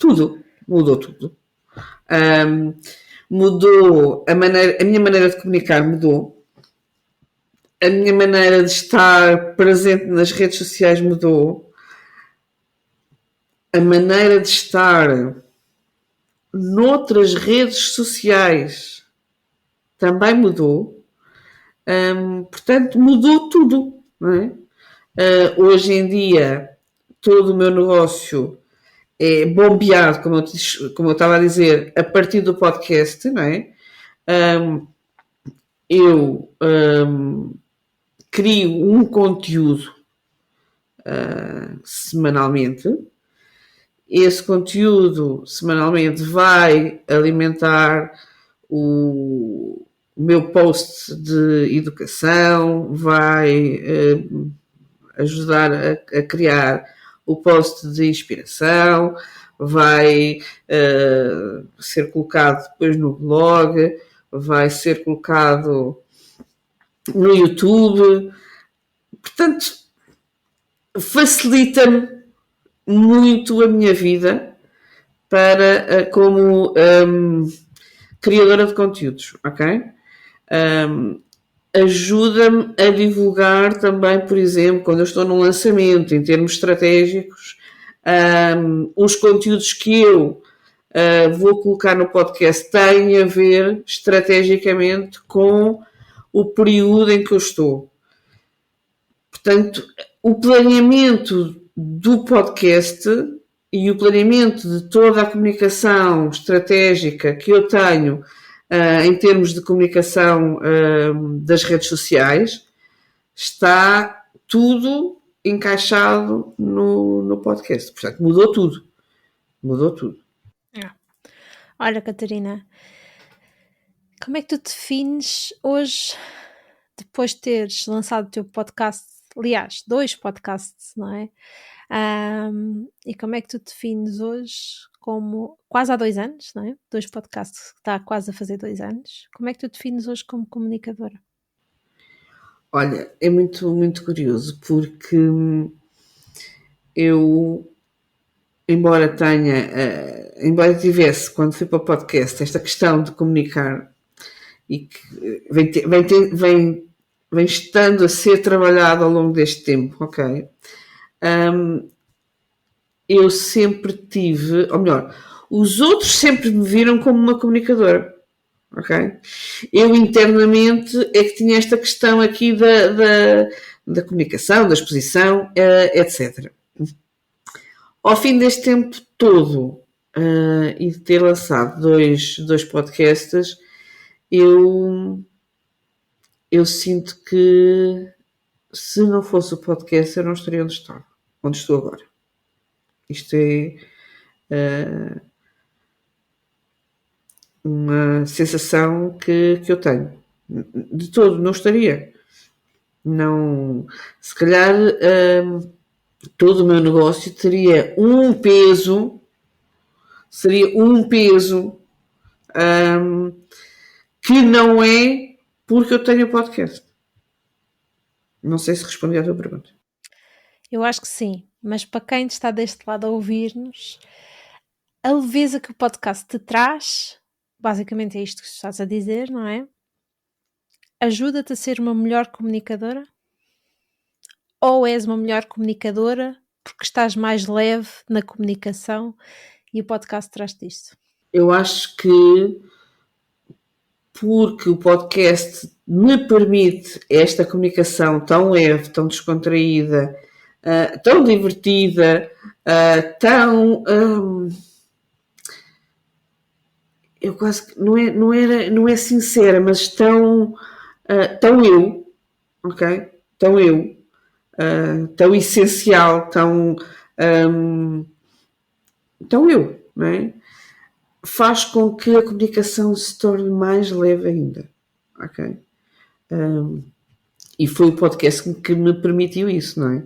Mudou? Mudou tudo. Mudou a minha maneira de comunicar mudou. A minha maneira de estar presente nas redes sociais mudou. A maneira de estar noutras redes sociais também mudou. Portanto, mudou tudo, não é? Hoje em dia, todo o meu negócio é bombeado, como eu estava a dizer, a partir do podcast, não é? Eu crio um conteúdo semanalmente. Esse conteúdo semanalmente vai alimentar o meu post de educação, vai ajudar a criar o post de inspiração, vai ser colocado depois no blog, vai ser colocado no YouTube. Portanto, facilita-me muito a minha vida como criadora de conteúdos, ok? Ajuda-me a divulgar também, por exemplo, quando eu estou num lançamento, em termos estratégicos, os conteúdos que eu vou colocar no podcast têm a ver estrategicamente com o período em que eu estou. Portanto, o planeamento do podcast e o planeamento de toda a comunicação estratégica que eu tenho em termos de comunicação das redes sociais, está tudo encaixado no podcast. Portanto, mudou tudo. Mudou tudo. Olha, Catarina, como é que tu defines hoje, depois de teres lançado o teu podcast, aliás, 2 podcasts, não é? E como é que tu defines hoje, como quase há 2 anos, não é? 2 podcasts, que está quase a fazer 2 anos. Como é que tu defines hoje como comunicadora? Olha, é muito, muito curioso, porque eu, embora tivesse, quando fui para o podcast, esta questão de comunicar e que vem estando a ser trabalhado ao longo deste tempo, ok? Eu sempre tive, ou melhor, os outros sempre me viram como uma comunicadora, ok? Eu internamente é que tinha esta questão aqui da comunicação, da exposição, etc. Ao fim deste tempo todo e de ter lançado dois podcasts, eu sinto que se não fosse o podcast eu não estaria onde estou agora. Isto é uma sensação que eu tenho. De todo, não estaria. Não, se calhar todo o meu negócio teria um peso, que não é porque eu tenho o podcast. Não sei se respondi à tua pergunta. Eu acho que sim, mas para quem está deste lado a ouvir-nos, a leveza que o podcast te traz, basicamente é isto que estás a dizer, não é? Ajuda-te a ser uma melhor comunicadora? Ou és uma melhor comunicadora porque estás mais leve na comunicação e o podcast traz-te isto? Eu acho que porque o podcast me permite esta comunicação tão leve, tão descontraída, tão divertida, tão... eu quase que não é sincera, mas tão eu, ok? Tão eu, tão essencial, tão eu, não é? Faz com que a comunicação se torne mais leve ainda, ok? E foi o podcast que me permitiu isso, não é?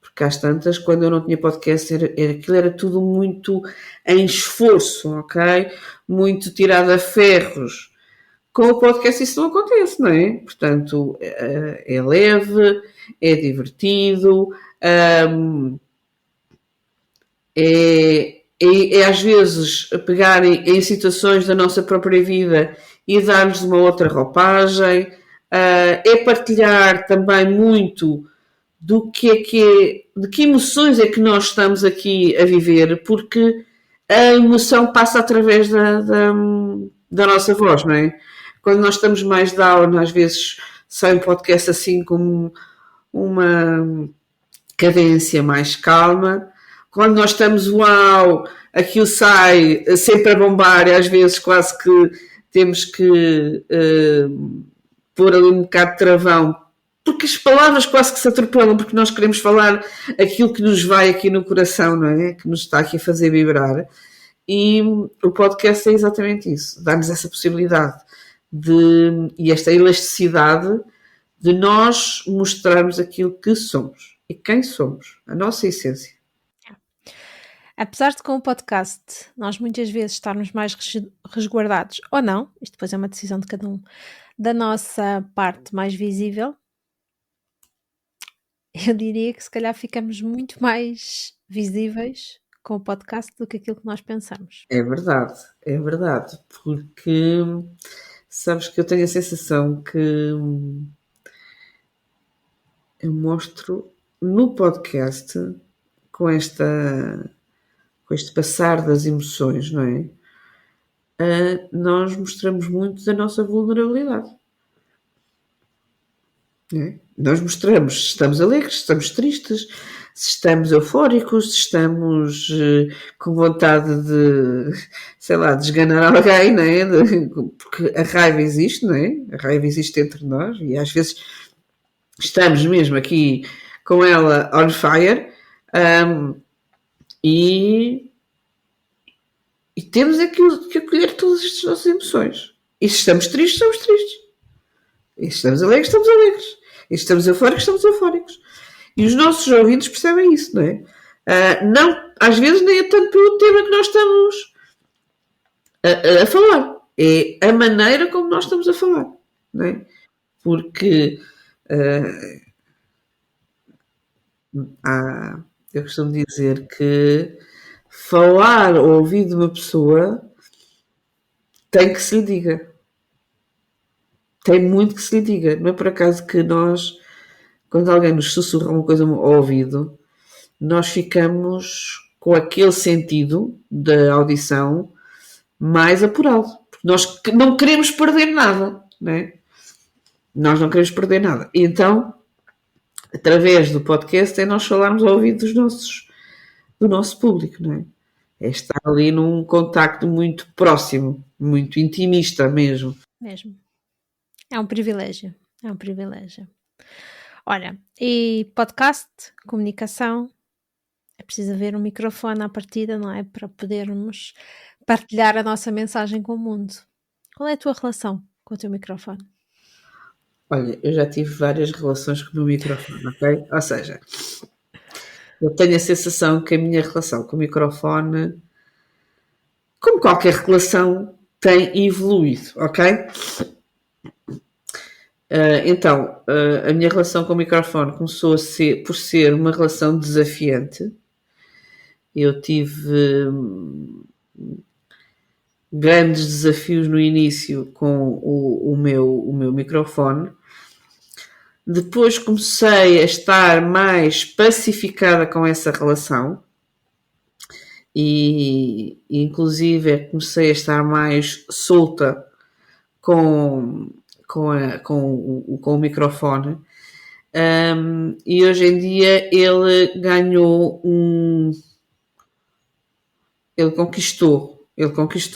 Porque às tantas, quando eu não tinha podcast, aquilo era tudo muito em esforço, ok? Muito tirado a ferros. Com o podcast isso não acontece, não é? Portanto, é leve, é divertido, é às vezes pegar em situações da nossa própria vida e dar-lhes uma outra roupagem, é partilhar também muito de que emoções é que nós estamos aqui a viver, porque a emoção passa através da nossa voz, não é? Quando nós estamos mais down, às vezes sai um podcast assim com uma cadência mais calma. Quando nós estamos uau, aquilo sai sempre a bombar e às vezes quase que temos que pôr ali um bocado de travão, porque as palavras quase que se atropelam, porque nós queremos falar aquilo que nos vai aqui no coração, não é? Que nos está aqui a fazer vibrar. E o podcast é exatamente isso, dá-nos essa possibilidade e esta elasticidade de nós mostrarmos aquilo que somos e quem somos, a nossa essência. Apesar de com o podcast nós muitas vezes estarmos mais resguardados ou não, isto depois é uma decisão de cada um, da nossa parte mais visível, eu diria que se calhar ficamos muito mais visíveis com o podcast do que aquilo que nós pensamos. É verdade, porque sabes que eu tenho a sensação que eu mostro no podcast com este passar das emoções, não é? Nós mostramos muito da nossa vulnerabilidade. Não é? Nós mostramos se estamos alegres, se estamos tristes, se estamos eufóricos, se estamos com vontade de, sei lá, de esganar alguém, não é? Porque a raiva existe, não é? A raiva existe entre nós e às vezes estamos mesmo aqui com ela on fire e temos que acolher todas estas nossas emoções. E se estamos tristes, estamos tristes. E se estamos alegres, estamos alegres. E se estamos eufóricos, estamos eufóricos. E os nossos ouvintes percebem isso, não é? Não, às vezes nem é tanto pelo tema que nós estamos a falar. É a maneira como nós estamos a falar, não é? Porque eu costumo dizer que falar ao ouvido de uma pessoa tem que se lhe diga. Tem muito que se lhe diga. Não é por acaso que nós, quando alguém nos sussurra uma coisa ao ouvido, nós ficamos com aquele sentido da audição mais apurado. Porque nós não queremos perder nada, não é? Nós não queremos perder nada. E então, através do podcast, é nós falarmos ao ouvido do nosso público, não é? É estar ali num contacto muito próximo, muito intimista mesmo. Mesmo. É um privilégio. É um privilégio. Olha, e podcast, comunicação, é preciso haver um microfone à partida, não é? Para podermos partilhar a nossa mensagem com o mundo. Qual é a tua relação com o teu microfone? Olha, eu já tive várias relações com o meu microfone, ok? Ou seja, eu tenho a sensação que a minha relação com o microfone, como qualquer relação, tem evoluído, ok? Então, a minha relação com o microfone começou por ser uma relação desafiante. Eu tive grandes desafios no início com o meu microfone. Depois comecei a estar mais pacificada com essa relação e inclusive comecei a estar mais solta com o microfone. E hoje em dia ele ganhou ele conquistou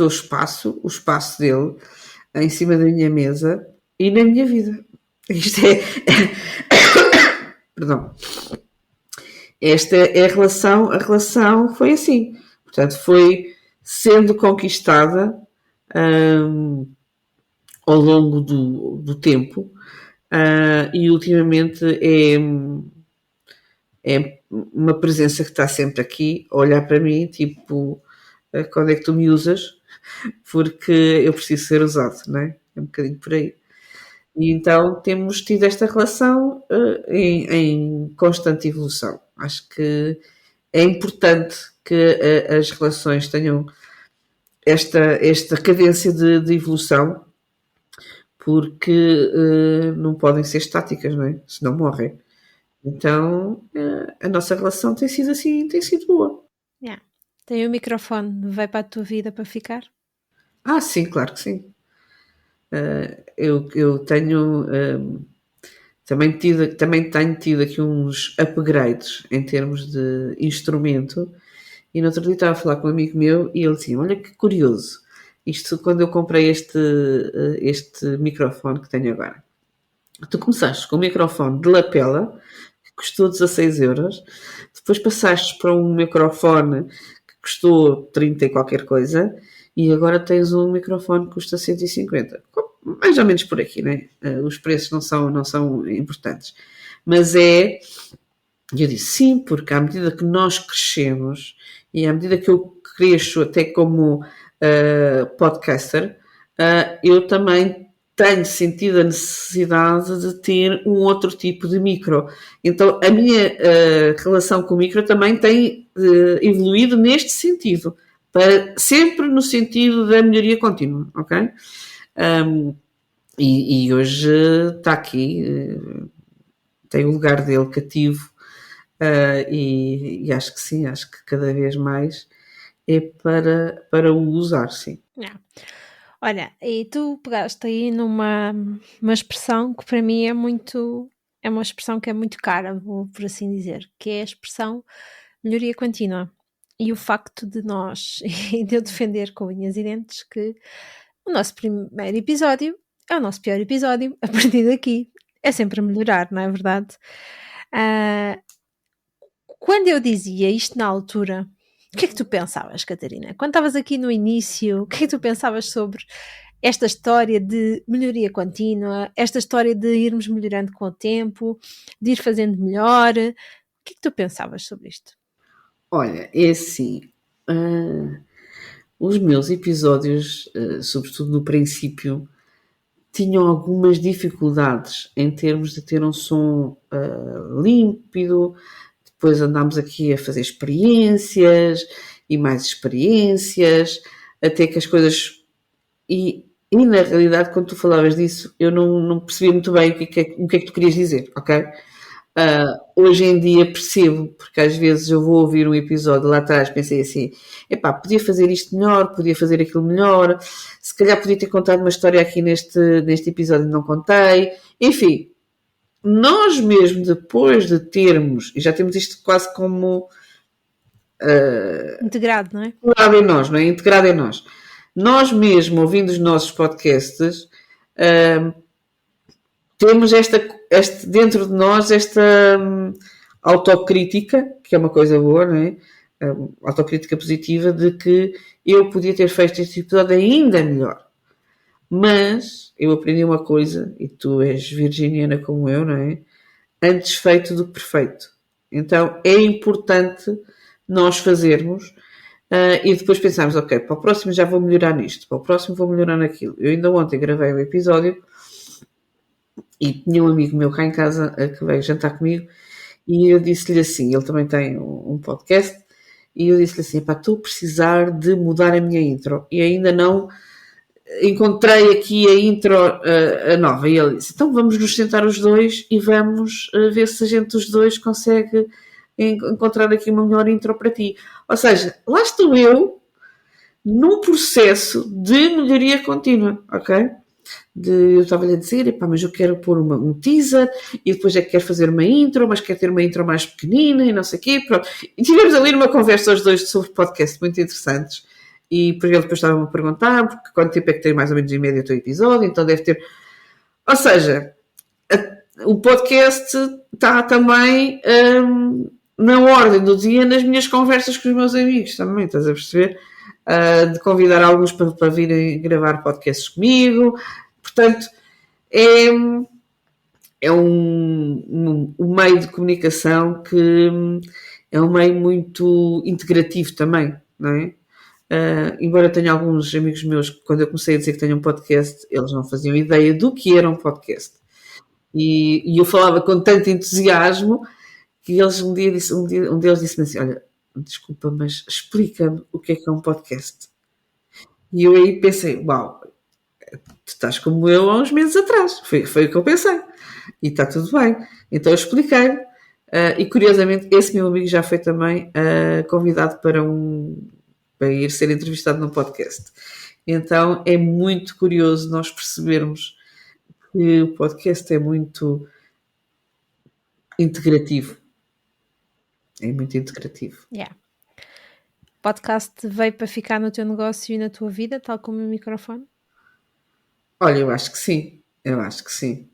o espaço dele em cima da minha mesa e na minha vida. Isto perdão. Esta é a relação foi assim. Portanto, foi sendo conquistada ao longo do tempo e ultimamente é uma presença que está sempre aqui a olhar para mim, tipo, quando é que tu me usas? Porque eu preciso ser usado, não é? É um bocadinho por aí. E então temos tido esta relação em constante evolução. Acho que é importante que as relações tenham esta cadência de evolução, porque não podem ser estáticas, não é? Senão morrem. Então a nossa relação tem sido assim, tem sido boa. Yeah. Tem o microfone, vai para a tua vida para ficar? Sim, claro que sim. Eu tenho também tenho tido aqui uns upgrades em termos de instrumento. E no outro dia estava a falar com um amigo meu e ele dizia: olha que curioso, isto quando eu comprei este microfone que tenho agora. Tu começaste com um microfone de lapela, que custou 16 euros, depois passaste para um microfone que custou 30 e qualquer coisa, e agora tens um microfone que custa 150. Mais ou menos por aqui, né? Os preços não são importantes. Mas e eu disse sim, porque à medida que nós crescemos e à medida que eu cresço até como podcaster, eu também tenho sentido a necessidade de ter um outro tipo de micro. Então a minha relação com o micro também tem evoluído neste sentido, sempre no sentido da melhoria contínua, ok? E hoje está aqui, tem o lugar dele cativo. E acho que sim, acho que cada vez mais é para o usar, sim. Não. Olha, e tu pegaste aí numa uma expressão que para mim é uma expressão que é muito cara, vou por assim dizer, que é a expressão melhoria contínua. E o facto de nós, e de eu defender com unhas e dentes, que o nosso primeiro episódio é o nosso pior episódio, a partir daqui. É sempre a melhorar, não é verdade? Ah, quando eu dizia isto na altura, o que é que tu pensavas, Catarina? Quando estavas aqui no início, o que é que tu pensavas sobre esta história de melhoria contínua, esta história de irmos melhorando com o tempo, de ir fazendo melhor? O que é que tu pensavas sobre isto? Olha, é assim, os meus episódios, sobretudo no princípio, tinham algumas dificuldades em termos de ter um som límpido. Depois andámos aqui a fazer experiências e mais experiências, até que as coisas... E na realidade, quando tu falavas disso, eu não percebia muito bem o que é que tu querias dizer, ok? Hoje em dia percebo, porque às vezes eu vou ouvir um episódio lá atrás, pensei assim, epá, podia fazer isto melhor, podia fazer aquilo melhor, se calhar podia ter contado uma história aqui neste episódio e não contei. Enfim, nós mesmo depois de termos, e já temos isto quase como Integrado, não é? integrado em nós, não é? Integrado em nós. Nós mesmo, ouvindo os nossos podcasts, temos dentro de nós esta autocrítica, que é uma coisa boa, não é? Autocrítica positiva de que eu podia ter feito este episódio ainda melhor. Mas eu aprendi uma coisa, e tu és virginiana como eu, não é? Antes feito do que perfeito. Então é importante nós fazermos e depois pensarmos, ok, para o próximo já vou melhorar nisto, para o próximo vou melhorar naquilo. Eu ainda ontem gravei um episódio e tinha um amigo meu cá em casa que veio jantar comigo e eu disse-lhe assim, ele também tem um podcast, e eu disse-lhe assim, estou a precisar de mudar a minha intro e ainda não encontrei aqui a intro a nova. E ele disse, então vamos nos sentar os dois e vamos ver se a gente os dois consegue encontrar aqui uma melhor intro para ti. Ou seja, lá estou eu num processo de melhoria contínua, ok? Eu estava-lhe a dizer, mas eu quero pôr um teaser e depois é que quero fazer uma intro, mas quero ter uma intro mais pequenina e não sei o quê. Pronto. E tivemos ali uma conversa os dois sobre podcast muito interessantes. E por ele depois estava-me a perguntar porque quanto tempo é que tem mais ou menos em média o teu episódio, então deve ter... Ou seja, o podcast está também na ordem do dia nas minhas conversas com os meus amigos também, estás a perceber? De convidar alguns para virem gravar podcasts comigo. Portanto, é um meio de comunicação que é um meio muito integrativo também, não é? Embora tenha alguns amigos meus que, quando eu comecei a dizer que tenho um podcast, eles não faziam ideia do que era um podcast. E eu falava com tanto entusiasmo que eles um deles disse-me assim, olha, desculpa, mas explica-me o que é um podcast. E eu aí pensei, uau, tu estás como eu há uns meses atrás. Foi o que eu pensei. E está tudo bem. Então eu expliquei. E curiosamente, esse meu amigo já foi também convidado para ir ser entrevistado no podcast. Então é muito curioso nós percebermos que o podcast é muito integrativo. É muito integrativo. Yeah. Podcast veio para ficar no teu negócio e na tua vida, tal como o microfone? Olha, eu acho que sim. Eu acho que sim.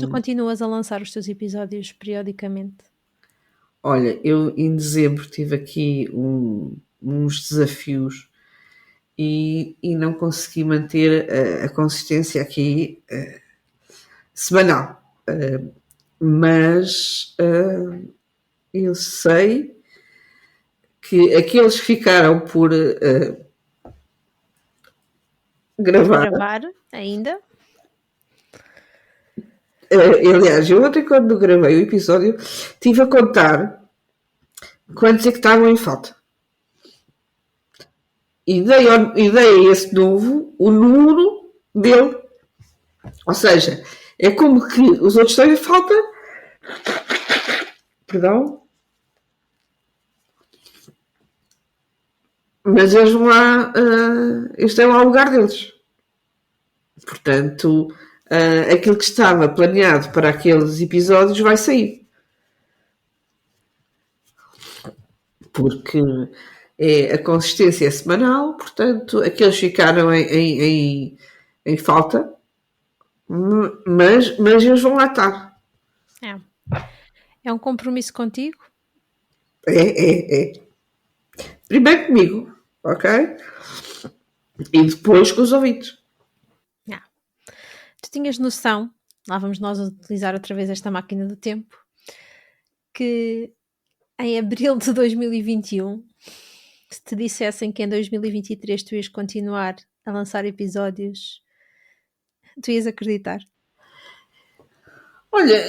Tu continuas a lançar os teus episódios periodicamente? Olha, eu em dezembro tive aqui uns desafios e não consegui manter a consistência aqui semanal. Mas eu sei que aqueles que ficaram por Gravar ainda? Aliás, eu ontem quando gravei o episódio estive a contar quantos é que estavam em falta. E dei a esse novo o número dele. Ou seja, é como que os outros têm falta. Perdão. Mas eles vão lá. Este é lá o lugar deles. Portanto, aquilo que estava planeado para aqueles episódios vai sair. Porque a consistência é semanal, portanto, aqueles ficaram em falta, mas eles vão lá estar. É um compromisso contigo? É. Primeiro comigo, ok? E depois com os ouvintes. Tu tinhas noção, lá vamos nós utilizar outra vez esta máquina do tempo, que em abril de 2021, se te dissessem que em 2023 tu ias continuar a lançar episódios, tu ias acreditar? Olha,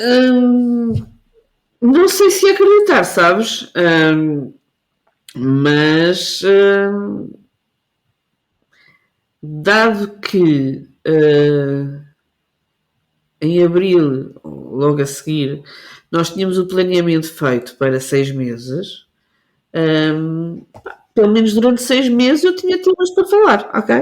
não sei se acreditar, sabes? Mas dado que em abril, logo a seguir, nós tínhamos o planeamento feito para 6 meses. Pelo menos durante 6 meses eu tinha temas para falar, ok?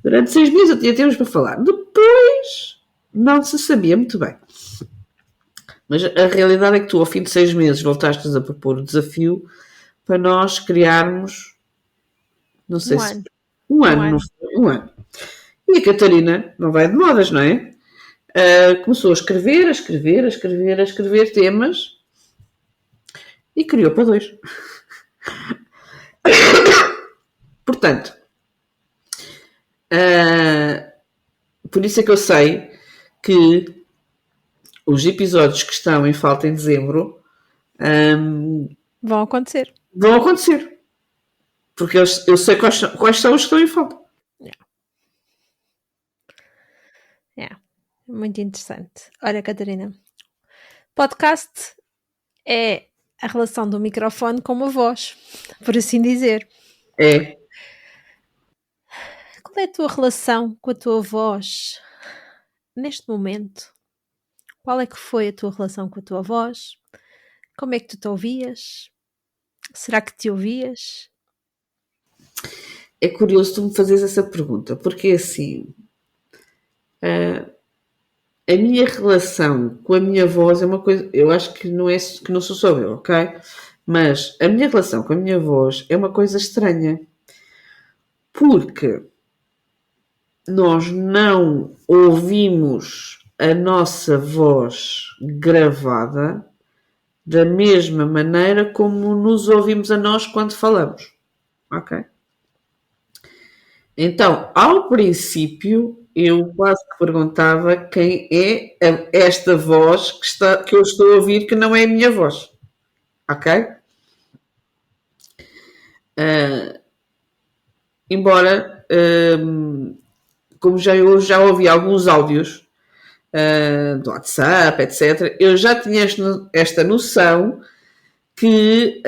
Durante 6 meses eu tinha temas para falar. Depois não se sabia muito bem. Mas a realidade é que tu, ao fim de 6 meses, voltaste a propor o desafio para nós criarmos, não sei se... Um ano. Um ano. E a Catarina não vai de modas, não é? Começou a escrever temas e criou para 2. Portanto, por isso é que eu sei que os episódios que estão em falta em dezembro vão acontecer. Porque eu sei quais são os que estão em falta. Muito interessante. Olha, Catarina, podcast é a relação do microfone com uma voz, por assim dizer. É. Qual é a tua relação com a tua voz neste momento? Qual é que foi a tua relação com a tua voz? Como é que tu te ouvias? Será que te ouvias? É curioso tu me fazeres essa pergunta, porque assim, a minha relação com a minha voz é uma coisa, eu acho que não sou só eu, ok? Mas a minha relação com a minha voz é uma coisa estranha, porque nós não ouvimos a nossa voz gravada da mesma maneira como nos ouvimos a nós quando falamos, ok? Então, ao princípio, eu quase que perguntava quem é esta voz que eu estou a ouvir, que não é a minha voz. Ok? Embora, como eu já ouvi alguns áudios do WhatsApp, etc., eu já tinha esta noção que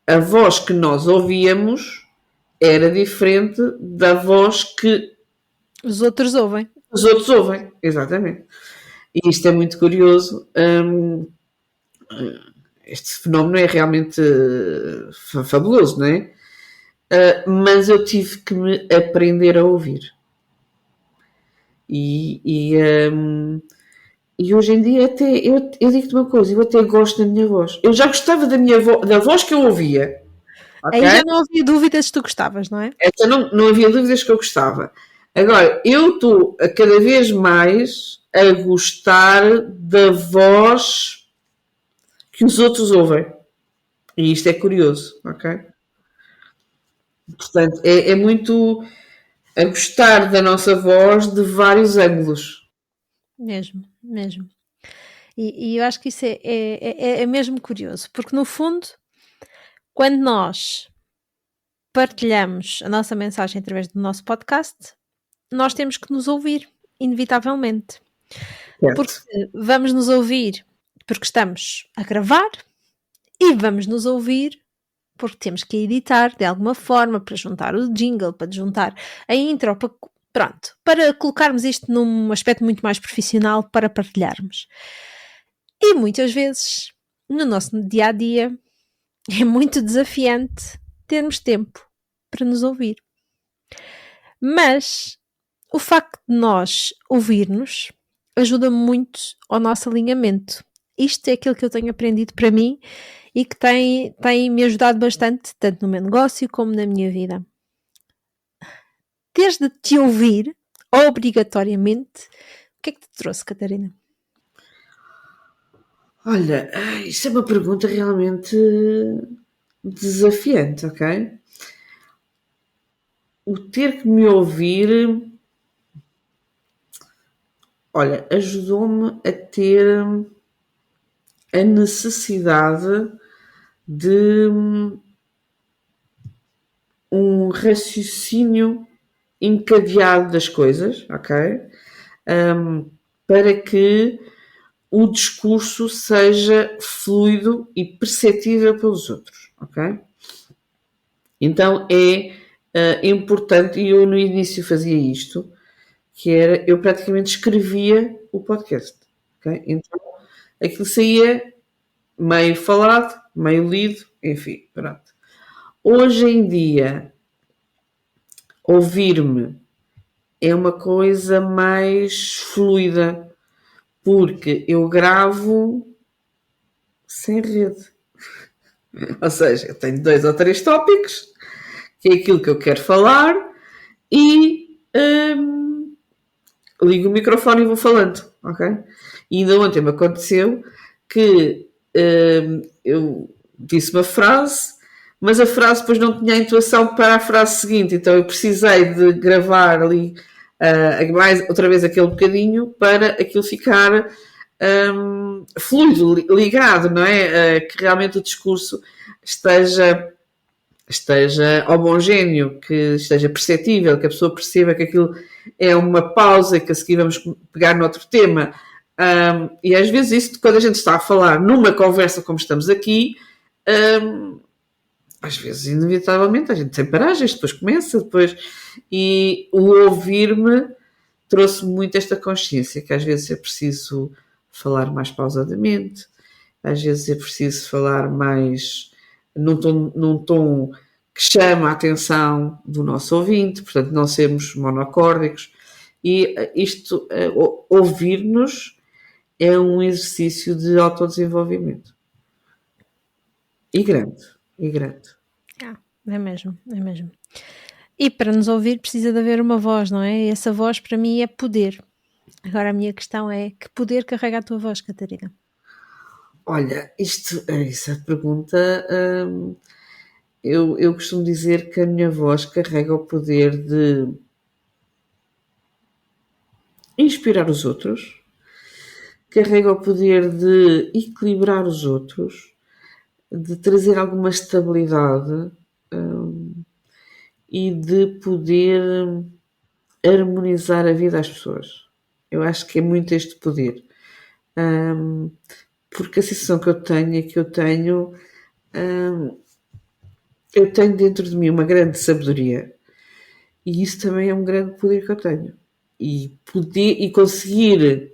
a voz que nós ouvíamos era diferente da voz que os outros ouvem. Exatamente. E isto é muito curioso. Este fenómeno é realmente fabuloso, não é? Mas eu tive que me aprender a ouvir. E hoje em dia até eu digo-te uma coisa, eu até gosto da minha voz. Eu já gostava da voz que eu ouvia. Aí Ok? já não havia dúvidas se tu gostavas, não é? Essa não havia dúvidas que eu gostava. Agora, eu estou a cada vez mais a gostar da voz que os outros ouvem. E isto é curioso, ok? Portanto, é muito a gostar da nossa voz de vários ângulos. Mesmo, mesmo. E eu acho que isso é mesmo curioso, porque no fundo, quando nós partilhamos a nossa mensagem através do nosso podcast, nós temos que nos ouvir, inevitavelmente. Porque Certo. vamos nos ouvir porque estamos a gravar e vamos nos ouvir porque temos que editar de alguma forma para juntar o jingle, para juntar a intro, para colocarmos isto num aspecto muito mais profissional para partilharmos. E muitas vezes, no nosso dia a dia, é muito desafiante termos tempo para nos ouvir. Mas o facto de nós ouvirmos ajuda muito ao nosso alinhamento. Isto é aquilo que eu tenho aprendido para mim e que tem me ajudado bastante, tanto no meu negócio como na minha vida. Desde te ouvir, obrigatoriamente, o que é que te trouxe, Catarina? Olha, isto é uma pergunta realmente desafiante, ok? O ter que me ouvir, olha, ajudou-me a ter a necessidade de um raciocínio encadeado das coisas, ok? Para que o discurso seja fluido e perceptível pelos outros, ok? Então é importante, e eu no início fazia isto, que era, eu praticamente escrevia o podcast, ok? Então aquilo saía meio falado, meio lido, enfim, pronto. Hoje em dia, ouvir-me é uma coisa mais fluida, porque eu gravo sem rede. Ou seja, eu tenho 2 ou 3 tópicos, que é aquilo que eu quero falar, e ligo o microfone e vou falando, ok? E ainda ontem me aconteceu que eu disse uma frase, mas a frase depois não tinha a intuação para a frase seguinte, então eu precisei de gravar ali mais outra vez aquele bocadinho para aquilo ficar fluido, ligado, não é? Que realmente o discurso esteja homogéneo, que esteja perceptível, que a pessoa perceba que aquilo é uma pausa e que a seguir vamos pegar noutro tema. E às vezes isso, quando a gente está a falar numa conversa como estamos aqui, às vezes, inevitavelmente, a gente tem paragens, depois começa, e o ouvir-me trouxe muito esta consciência, que às vezes é preciso falar mais pausadamente, às vezes é preciso falar mais num tom que chama a atenção do nosso ouvinte, portanto, não sermos monocórdicos. E isto, ouvir-nos, é um exercício de autodesenvolvimento. E grande, e grande. É mesmo, é mesmo. E para nos ouvir precisa de haver uma voz, não é? E essa voz para mim é poder. Agora a minha questão é, que poder carrega a tua voz, Catarina? Olha, essa pergunta, eu costumo dizer que a minha voz carrega o poder de inspirar os outros, carrega o poder de equilibrar os outros, de trazer alguma estabilidade e de poder harmonizar a vida às pessoas. Eu acho que é muito este poder. Porque a sensação que eu tenho é que eu tenho dentro de mim uma grande sabedoria, e isso também é um grande poder que eu tenho, e conseguir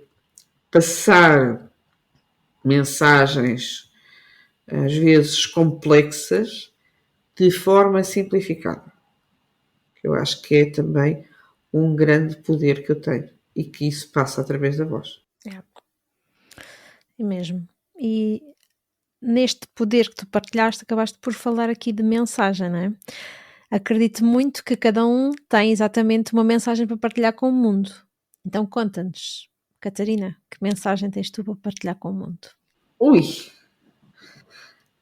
passar mensagens, às vezes complexas, de forma simplificada. Eu acho que é também um grande poder que eu tenho e que isso passa através da voz. É mesmo. E neste poder que tu partilhaste, acabaste por falar aqui de mensagem, não é? Acredito muito que cada um tem exatamente uma mensagem para partilhar com o mundo. Então conta-nos, Catarina, que mensagem tens tu para partilhar com o mundo? Ui!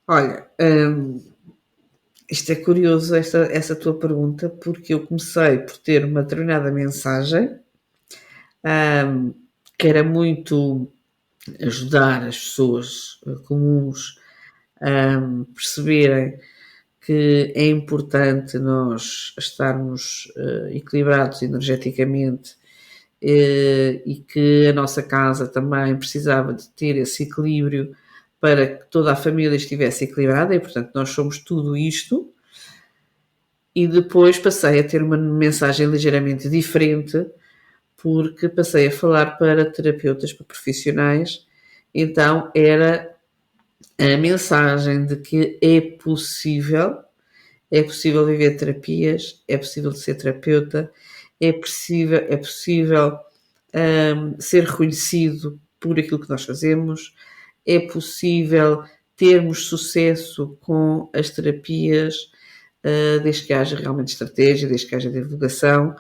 Olha, isto é curioso, essa tua pergunta, porque eu comecei por ter uma determinada mensagem, que era muito ajudar as pessoas comuns a perceberem que é importante nós estarmos equilibrados energeticamente e que a nossa casa também precisava de ter esse equilíbrio para que toda a família estivesse equilibrada e, portanto, nós somos tudo isto. E depois passei a ter uma mensagem ligeiramente diferente, porque passei a falar para terapeutas, para profissionais. Então era a mensagem de que é possível viver terapias, é possível ser terapeuta, é possível ser reconhecido por aquilo que nós fazemos, é possível termos sucesso com as terapias, desde que haja realmente estratégia, desde que haja divulgação,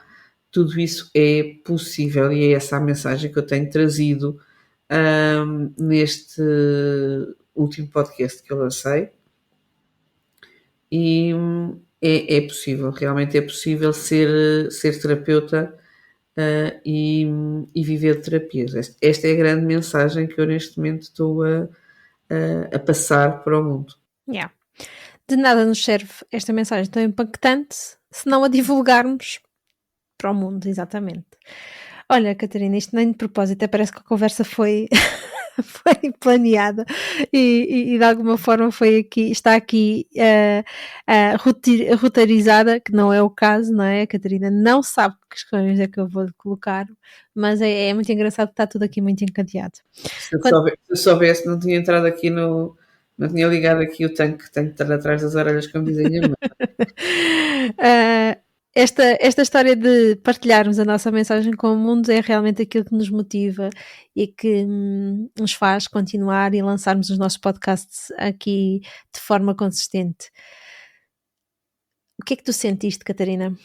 tudo isso é possível e é essa a mensagem que eu tenho trazido neste último podcast que eu lancei. E é possível, realmente é possível ser terapeuta e viver de terapias. Esta é a grande mensagem que eu neste momento estou a passar para o mundo. Yeah. De nada nos serve esta mensagem tão impactante se não a divulgarmos para o mundo, exatamente. Olha, Catarina, isto nem de propósito, parece que a conversa foi, foi planeada e de alguma forma está aqui roteirizada, que não é o caso, não é? A Catarina não sabe que questões é que eu vou colocar, mas é muito engraçado que está tudo aqui muito encadeado. Se eu soubesse, não tinha entrado aqui não tinha ligado aqui o tanque que tenho que estar atrás das orelhas, como dizem a minha mãe. Esta história de partilharmos a nossa mensagem com o mundo é realmente aquilo que nos motiva e que nos faz continuar e lançarmos os nossos podcasts aqui de forma consistente. O que é que tu sentiste, Catarina,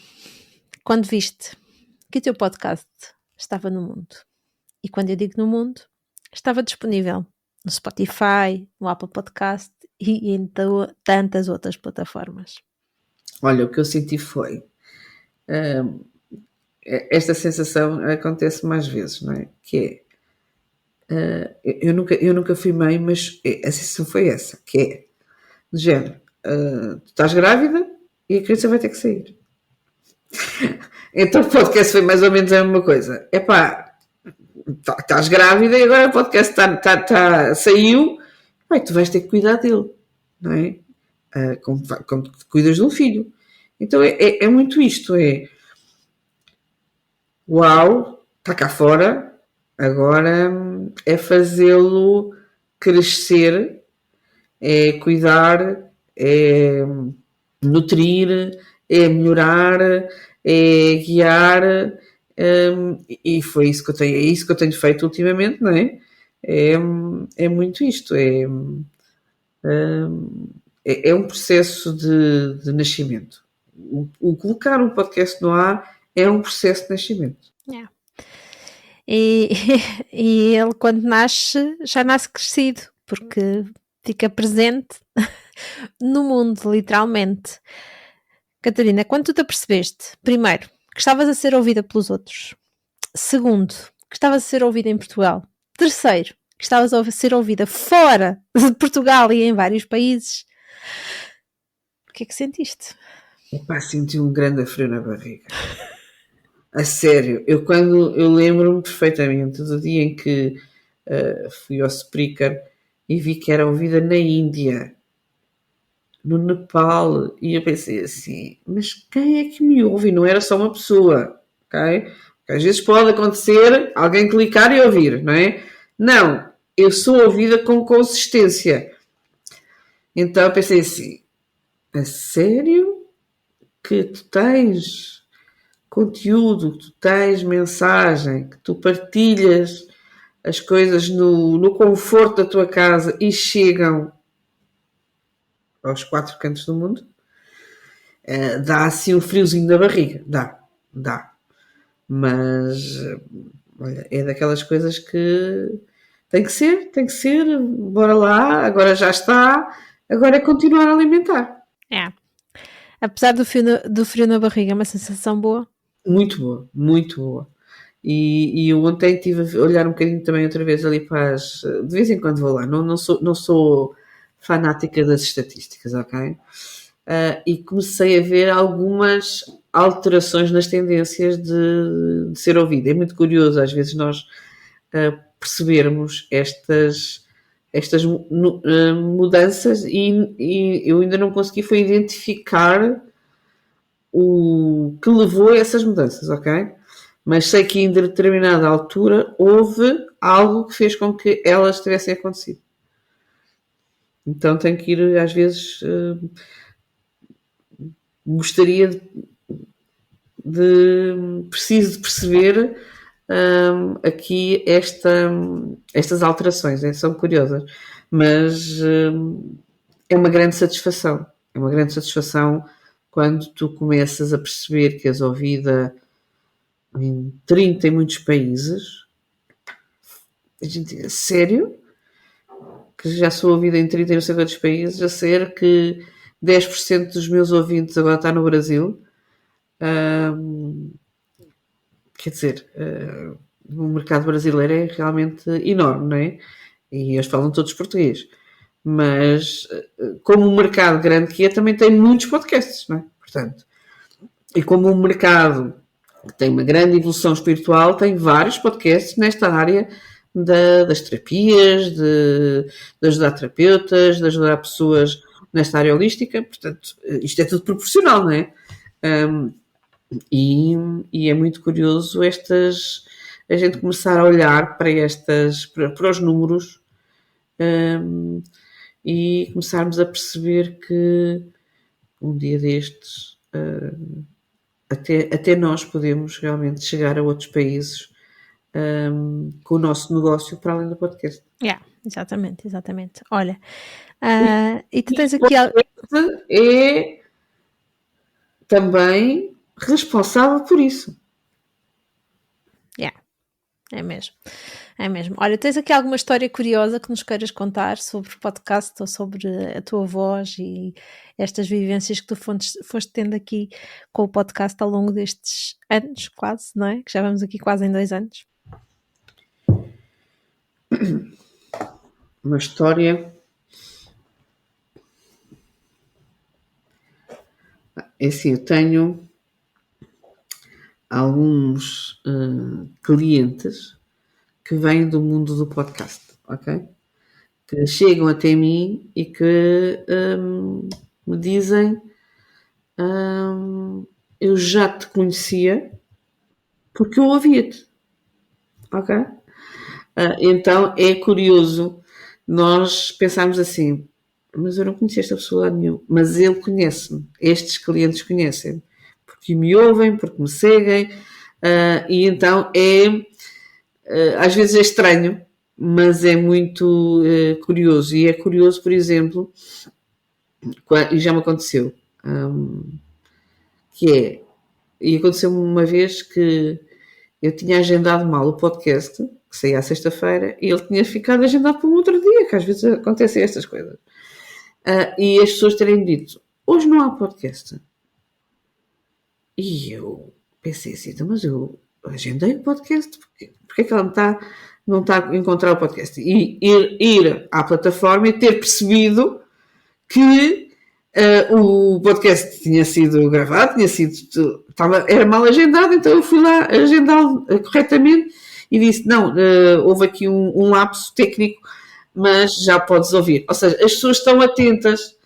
quando viste que o teu podcast estava no mundo? E quando eu digo no mundo, estava disponível no Spotify, no Apple Podcast e em tantas outras plataformas. Olha, o que eu senti foi esta sensação acontece mais vezes, não é? Que é eu nunca fui mãe, mas a sensação foi essa, que é de género, tu estás grávida e a criança vai ter que sair. Então o podcast foi mais ou menos a mesma coisa. Epá, estás grávida e agora o podcast saiu, tu vais ter que cuidar dele, não é? Como cuidas de um filho. Então é muito isto, uau, está cá fora, agora é fazê-lo crescer, é cuidar, é nutrir, é melhorar, é guiar, e foi isso que eu tenho, é isso que eu tenho feito ultimamente, não é? É muito isto, é um processo de nascimento. O colocar um podcast no ar é um processo de nascimento. Yeah. E ele, quando nasce, já nasce crescido, porque fica presente no mundo, literalmente. Catarina, quando tu te apercebeste, primeiro, que estavas a ser ouvida pelos outros, segundo, que estavas a ser ouvida em Portugal, terceiro, que estavas a ser ouvida fora de Portugal e em vários países, o que é que sentiste? Epá, senti um grande frio na barriga. A sério, eu lembro-me perfeitamente do dia em que fui ao Spreaker e vi que era ouvida na Índia, no Nepal, e eu pensei assim, mas quem é que me ouve? Não era só uma pessoa, ok? Porque às vezes pode acontecer alguém clicar e ouvir, não é? Não, eu sou ouvida com consistência. Então eu pensei assim, a sério que tu tens conteúdo, que tu tens mensagem, que tu partilhas as coisas no conforto da tua casa e chegam aos 4 cantos do mundo, dá assim um friozinho na barriga. Dá. Mas, olha, é daquelas coisas que tem que ser, bora lá, agora já está, agora é continuar a alimentar. É. Apesar do frio na barriga, é uma sensação boa. Muito boa, muito boa. E eu ontem estive a olhar um bocadinho também outra vez ali para as... De vez em quando vou lá, não sou fanática das estatísticas, ok? E comecei a ver algumas alterações nas tendências de ser ouvido. É muito curioso, às vezes, nós percebermos estas mudanças e eu ainda não consegui foi identificar o que levou a essas mudanças, ok? Mas sei que em determinada altura houve algo que fez com que elas tivessem acontecido. Então tenho que ir, às vezes, gostaria preciso de perceber aqui estas alterações, né? São curiosas, mas é uma grande satisfação. É uma grande satisfação quando tu começas a perceber que és ouvida em 30 e muitos países. A gente diz, sério? Que já sou ouvida em 30 e não sei quantos países, a ser que 10% dos meus ouvintes agora está no Brasil. Quer dizer, o mercado brasileiro é realmente enorme, não é? E eles falam todos português. Mas, como um mercado grande que é, também tem muitos podcasts, não é? Portanto, e como um mercado que tem uma grande evolução espiritual, tem vários podcasts nesta área das terapias, de ajudar terapeutas, de ajudar pessoas nesta área holística. Portanto, isto é tudo proporcional, não é? E é muito curioso a gente começar a olhar para os números e começarmos a perceber que um dia destes até nós podemos realmente chegar a outros países com o nosso negócio para além do podcast. Exatamente. Olha, e tu tens aqui... É também responsável por isso. É mesmo. Olha, tens aqui alguma história curiosa que nos queiras contar sobre o podcast ou sobre a tua voz e estas vivências que tu foste tendo aqui com o podcast ao longo destes anos, quase, não é? Que já vamos aqui quase em 2 anos. Uma história... É assim, eu tenho alguns clientes que vêm do mundo do podcast, ok? Que chegam até mim e que me dizem eu já te conhecia porque eu ouvia-te, ok? Então é curioso nós pensarmos assim, mas eu não conhecia esta pessoa nenhuma, mas ele conhece-me, estes clientes conhecem-me, porque me ouvem, porque me seguem, e então às vezes é estranho, mas é muito curioso. E é curioso, por exemplo, e já me aconteceu, e aconteceu-me uma vez que eu tinha agendado mal o podcast, que saía à sexta-feira, e ele tinha ficado agendado para um outro dia, que às vezes acontecem estas coisas. E as pessoas terem dito, hoje não há podcast. E eu pensei assim, mas eu agendei o podcast, porque é que ela não está a encontrar o podcast? E ir à plataforma e ter percebido que o podcast tinha sido gravado, era mal agendado, então eu fui lá agendá-lo corretamente e disse, não, houve aqui um lapso técnico, mas já podes ouvir. Ou seja, as pessoas estão atentas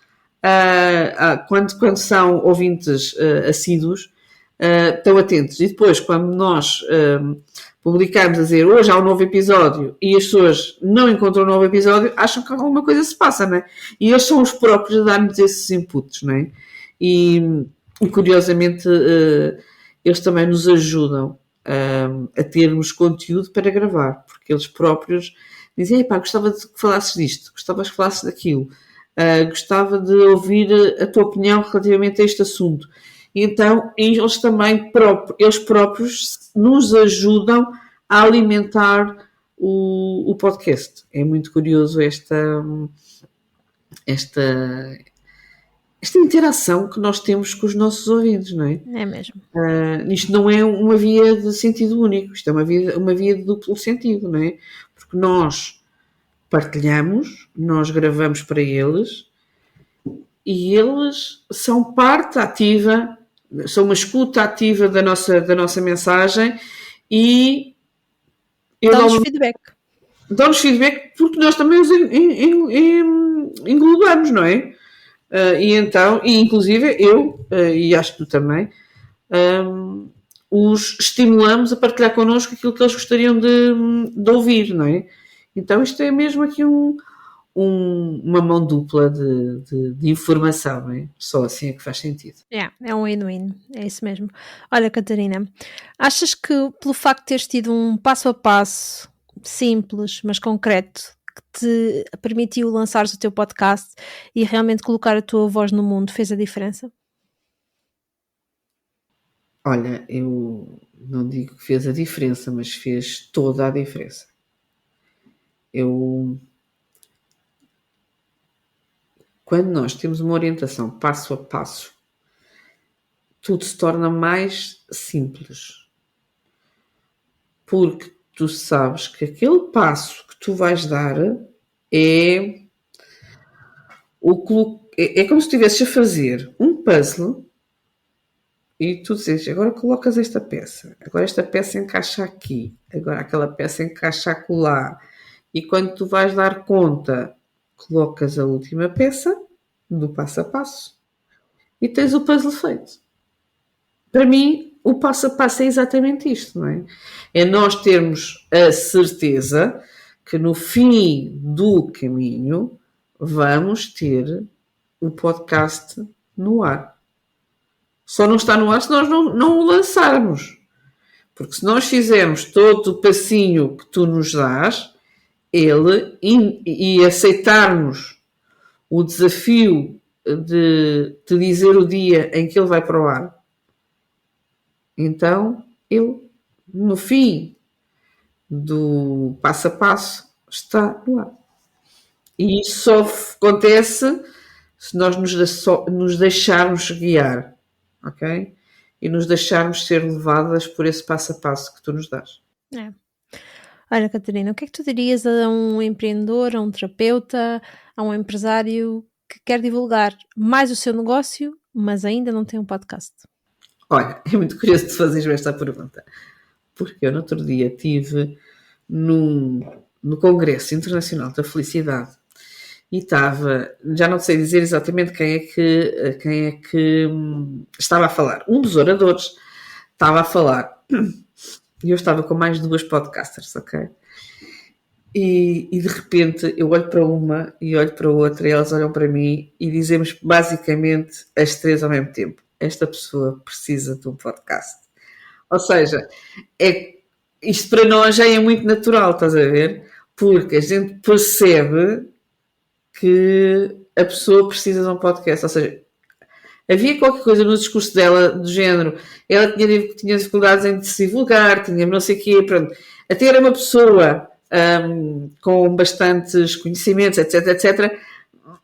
quando são ouvintes assíduos, estão atentos. E depois, quando nós publicarmos a dizer hoje há um novo episódio e as pessoas não encontram um novo episódio, acham que alguma coisa se passa, não é? E eles são os próprios a dar-nos esses inputs, não é? E curiosamente eles também nos ajudam a termos conteúdo para gravar, porque eles próprios dizem, pá, gostava de que falasses disto, gostava que falasses daquilo, gostava de ouvir a tua opinião relativamente a este assunto. E então, eles também, eles próprios nos ajudam a alimentar o podcast. É muito curioso esta interação que nós temos com os nossos ouvintes, não é? É mesmo. Isto não é uma via de sentido único, isto é uma via de duplo sentido, não é? Porque nós partilhamos, nós gravamos para eles e eles são parte ativa, são uma escuta ativa da nossa mensagem e dão-nos feedback. Dão-nos feedback porque nós também os englobamos, não é? E então, e inclusive eu, e acho que tu também, os estimulamos a partilhar connosco aquilo que eles gostariam de ouvir, não é? Então isto é mesmo aqui uma mão dupla de informação, não é? Só assim é que faz sentido. É um win-win, é isso mesmo. Olha, Catarina, achas que pelo facto de teres tido um passo a passo simples, mas concreto, que te permitiu lançares o teu podcast e realmente colocar a tua voz no mundo, fez a diferença? Olha, eu não digo que fez a diferença, mas fez toda a diferença. Quando nós temos uma orientação passo a passo, tudo se torna mais simples. Porque tu sabes que aquele passo que tu vais dar é como se estivesses a fazer um puzzle e tu dizes, agora colocas esta peça, agora esta peça encaixa aqui, agora aquela peça encaixa acolá. E quando tu vais dar conta, colocas a última peça do passo a passo e tens o puzzle feito. Para mim, o passo a passo é exatamente isto, não é? É nós termos a certeza que no fim do caminho vamos ter o podcast no ar. Só não está no ar se nós não o lançarmos. Porque se nós fizermos todo o passinho que tu nos dás, e aceitarmos o desafio de te dizer o dia em que ele vai para o ar, então ele, no fim do passo a passo, está no ar. E isso só acontece se nós nos deixarmos guiar, ok? E nos deixarmos ser levadas por esse passo a passo que tu nos dás. Olha, Catarina, o que é que tu dirias a um empreendedor, a um terapeuta, a um empresário que quer divulgar mais o seu negócio, mas ainda não tem um podcast? Olha, é muito curioso tu fazeres esta pergunta, porque eu no outro dia estive no Congresso Internacional da Felicidade e estava, já não sei dizer exatamente quem é que estava a falar. Um dos oradores estava a falar e eu estava com mais 2 podcasters, ok? E de repente eu olho para uma e olho para a outra e elas olham para mim e dizemos basicamente as 3 ao mesmo tempo. Esta pessoa precisa de um podcast. Ou seja, isto para nós já é muito natural, estás a ver? Porque a gente percebe que a pessoa precisa de um podcast. Ou seja, havia qualquer coisa no discurso dela do género. Ela tinha dificuldades em se divulgar, tinha não sei o quê, pronto. Até era uma pessoa com bastantes conhecimentos, etc, etc.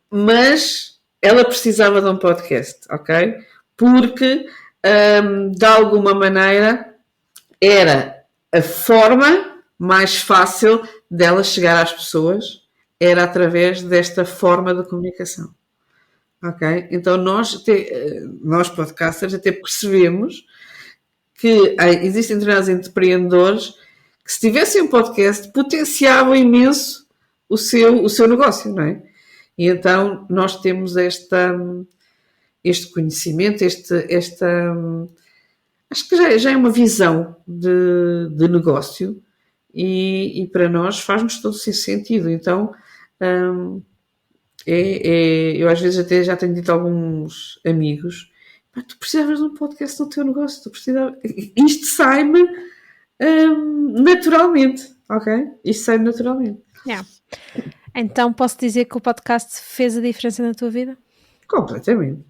Mas ela precisava de um podcast, ok? Porque, de alguma maneira, era a forma mais fácil dela chegar às pessoas, era através desta forma de comunicação. Ok? Então nós podcasters até percebemos que existem determinados empreendedores que, se tivessem um podcast, potenciavam imenso o seu negócio, não é? E então nós temos este conhecimento, acho que já é uma visão de negócio e para nós faz-nos todo esse sentido. Então, eu às vezes até já tenho dito a alguns amigos, tu precisavas de um podcast no teu negócio, isto sai-me naturalmente, ok? Isto sai naturalmente. Yeah. Então posso dizer que o podcast fez a diferença na tua vida? Completamente.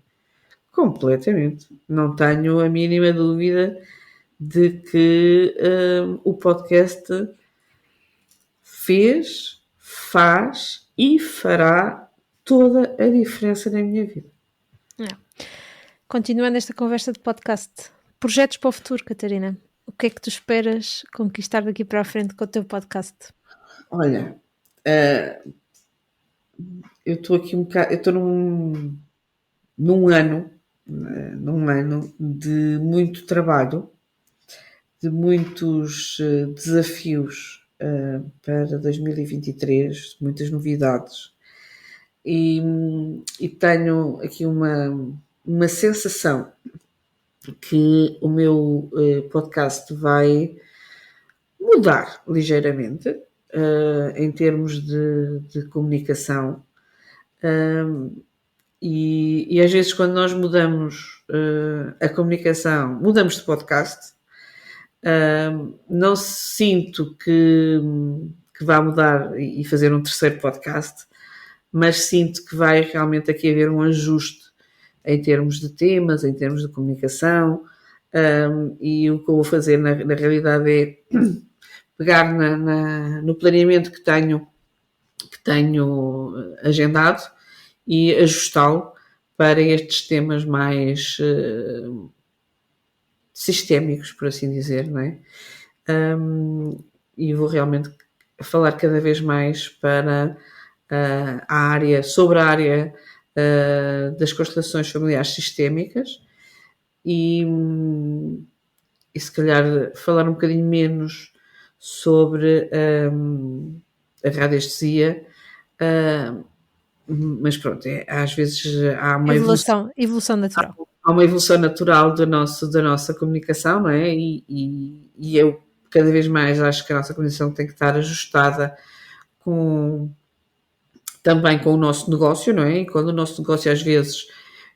Não tenho a mínima dúvida de que o podcast fez, faz e fará toda a diferença na minha vida. Continuando esta conversa de podcast, projetos para o futuro, Catarina. O que é que tu esperas conquistar daqui para a frente com o teu podcast? Olha, eu estou aqui um bocado, eu estou num ano de muito trabalho, de muitos desafios para 2023, muitas novidades. E tenho aqui uma sensação que o meu podcast vai mudar ligeiramente em termos de comunicação. E às vezes quando nós mudamos a comunicação, mudamos de podcast, não sinto que vá mudar e fazer um terceiro podcast, mas sinto que vai realmente aqui haver um ajuste em termos de temas, em termos de comunicação, e o que eu vou fazer na realidade é pegar no planeamento que tenho agendado e ajustá-lo para estes temas mais sistémicos, por assim dizer, não é? E vou realmente falar cada vez mais para sobre a área das constelações familiares sistémicas e se calhar falar um bocadinho menos sobre a radiestesia, mas pronto, às vezes há uma evolução natural. Há uma evolução natural da nossa comunicação, não é? E eu cada vez mais acho que a nossa comunicação tem que estar ajustada também com o nosso negócio, não é? E quando o nosso negócio às vezes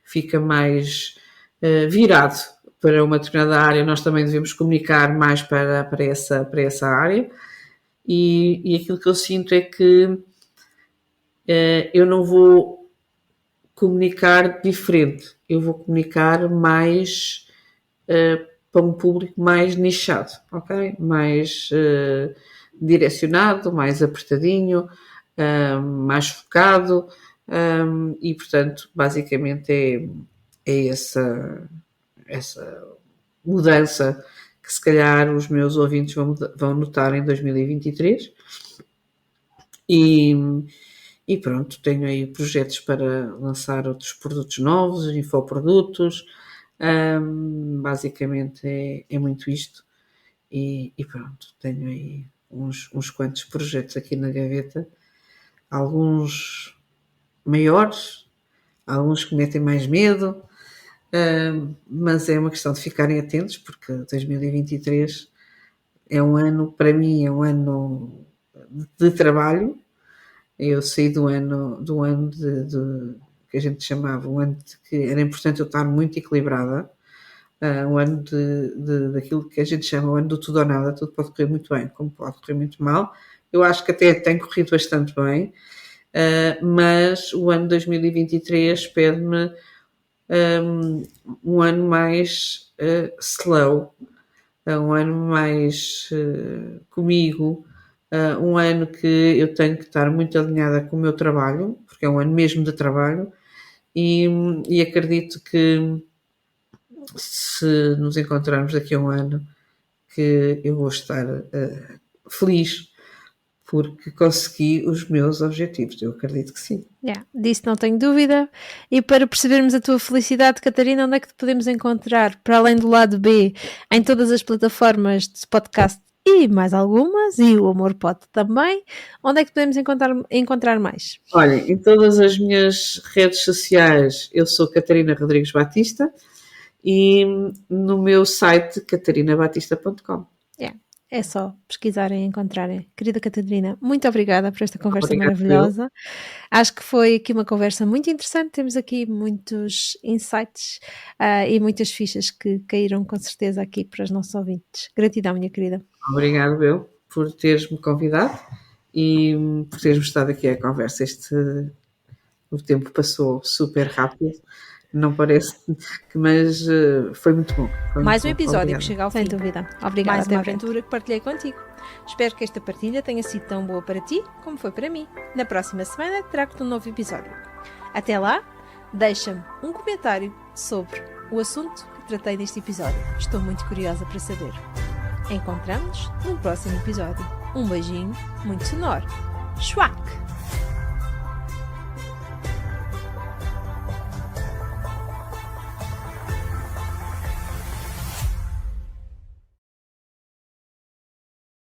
fica mais virado para uma determinada área, nós também devemos comunicar mais para essa área. E aquilo que eu sinto é que eu não vou comunicar diferente, eu vou comunicar mais para um público mais nichado, ok? Mais direcionado, mais apertadinho, mais focado, e portanto basicamente é essa mudança que se calhar os meus ouvintes vão notar em 2023 e pronto, tenho aí projetos para lançar outros produtos novos, infoprodutos, basicamente é muito isto e pronto, tenho aí uns quantos projetos aqui na gaveta, alguns maiores, alguns que metem mais medo, mas é uma questão de ficarem atentos porque 2023 é um ano, para mim é um ano de trabalho. Eu saí do ano de que a gente chamava um ano de que era importante eu estar muito equilibrada, um ano daquilo que a gente chama o ano do tudo ou nada, tudo pode correr muito bem, como pode correr muito mal. Eu acho que até tem corrido bastante bem, mas o ano 2023 pede-me um ano mais slow, um ano mais comigo, um ano que eu tenho que estar muito alinhada com o meu trabalho, porque é um ano mesmo de trabalho, e acredito que se nos encontrarmos daqui a um ano, que eu vou estar feliz porque consegui os meus objetivos. Eu acredito que sim. Disso não tenho dúvida. E para percebermos a tua felicidade, Catarina, onde é que te podemos encontrar, para além do lado B, em todas as plataformas de podcast e mais algumas, e o Amor Pode também, onde é que podemos encontrar mais? Olha, em todas as minhas redes sociais eu sou Catarina Rodrigues Batista e no meu site catarinabatista.com. É só pesquisarem e encontrarem. Querida Catarina, muito obrigada por esta conversa Obrigada, maravilhosa. Acho que foi aqui uma conversa muito interessante. Temos aqui muitos insights e muitas fichas que caíram com certeza aqui para os nossos ouvintes. Gratidão, minha querida. Obrigado, eu, por teres-me convidado e por teres-me estado aqui à conversa. O tempo passou super rápido, não parece, mas foi muito bom. Mais um episódio que chega ao fim. Sem dúvida. Obrigada. Mais uma aventura que partilhei contigo. Espero que esta partilha tenha sido tão boa para ti como foi para mim. Na próxima semana trago-te um novo episódio. Até lá, deixa-me um comentário sobre o assunto que tratei neste episódio. Estou muito curiosa para saber. Encontramos-nos no próximo episódio. Um beijinho muito sonoro. Schwack!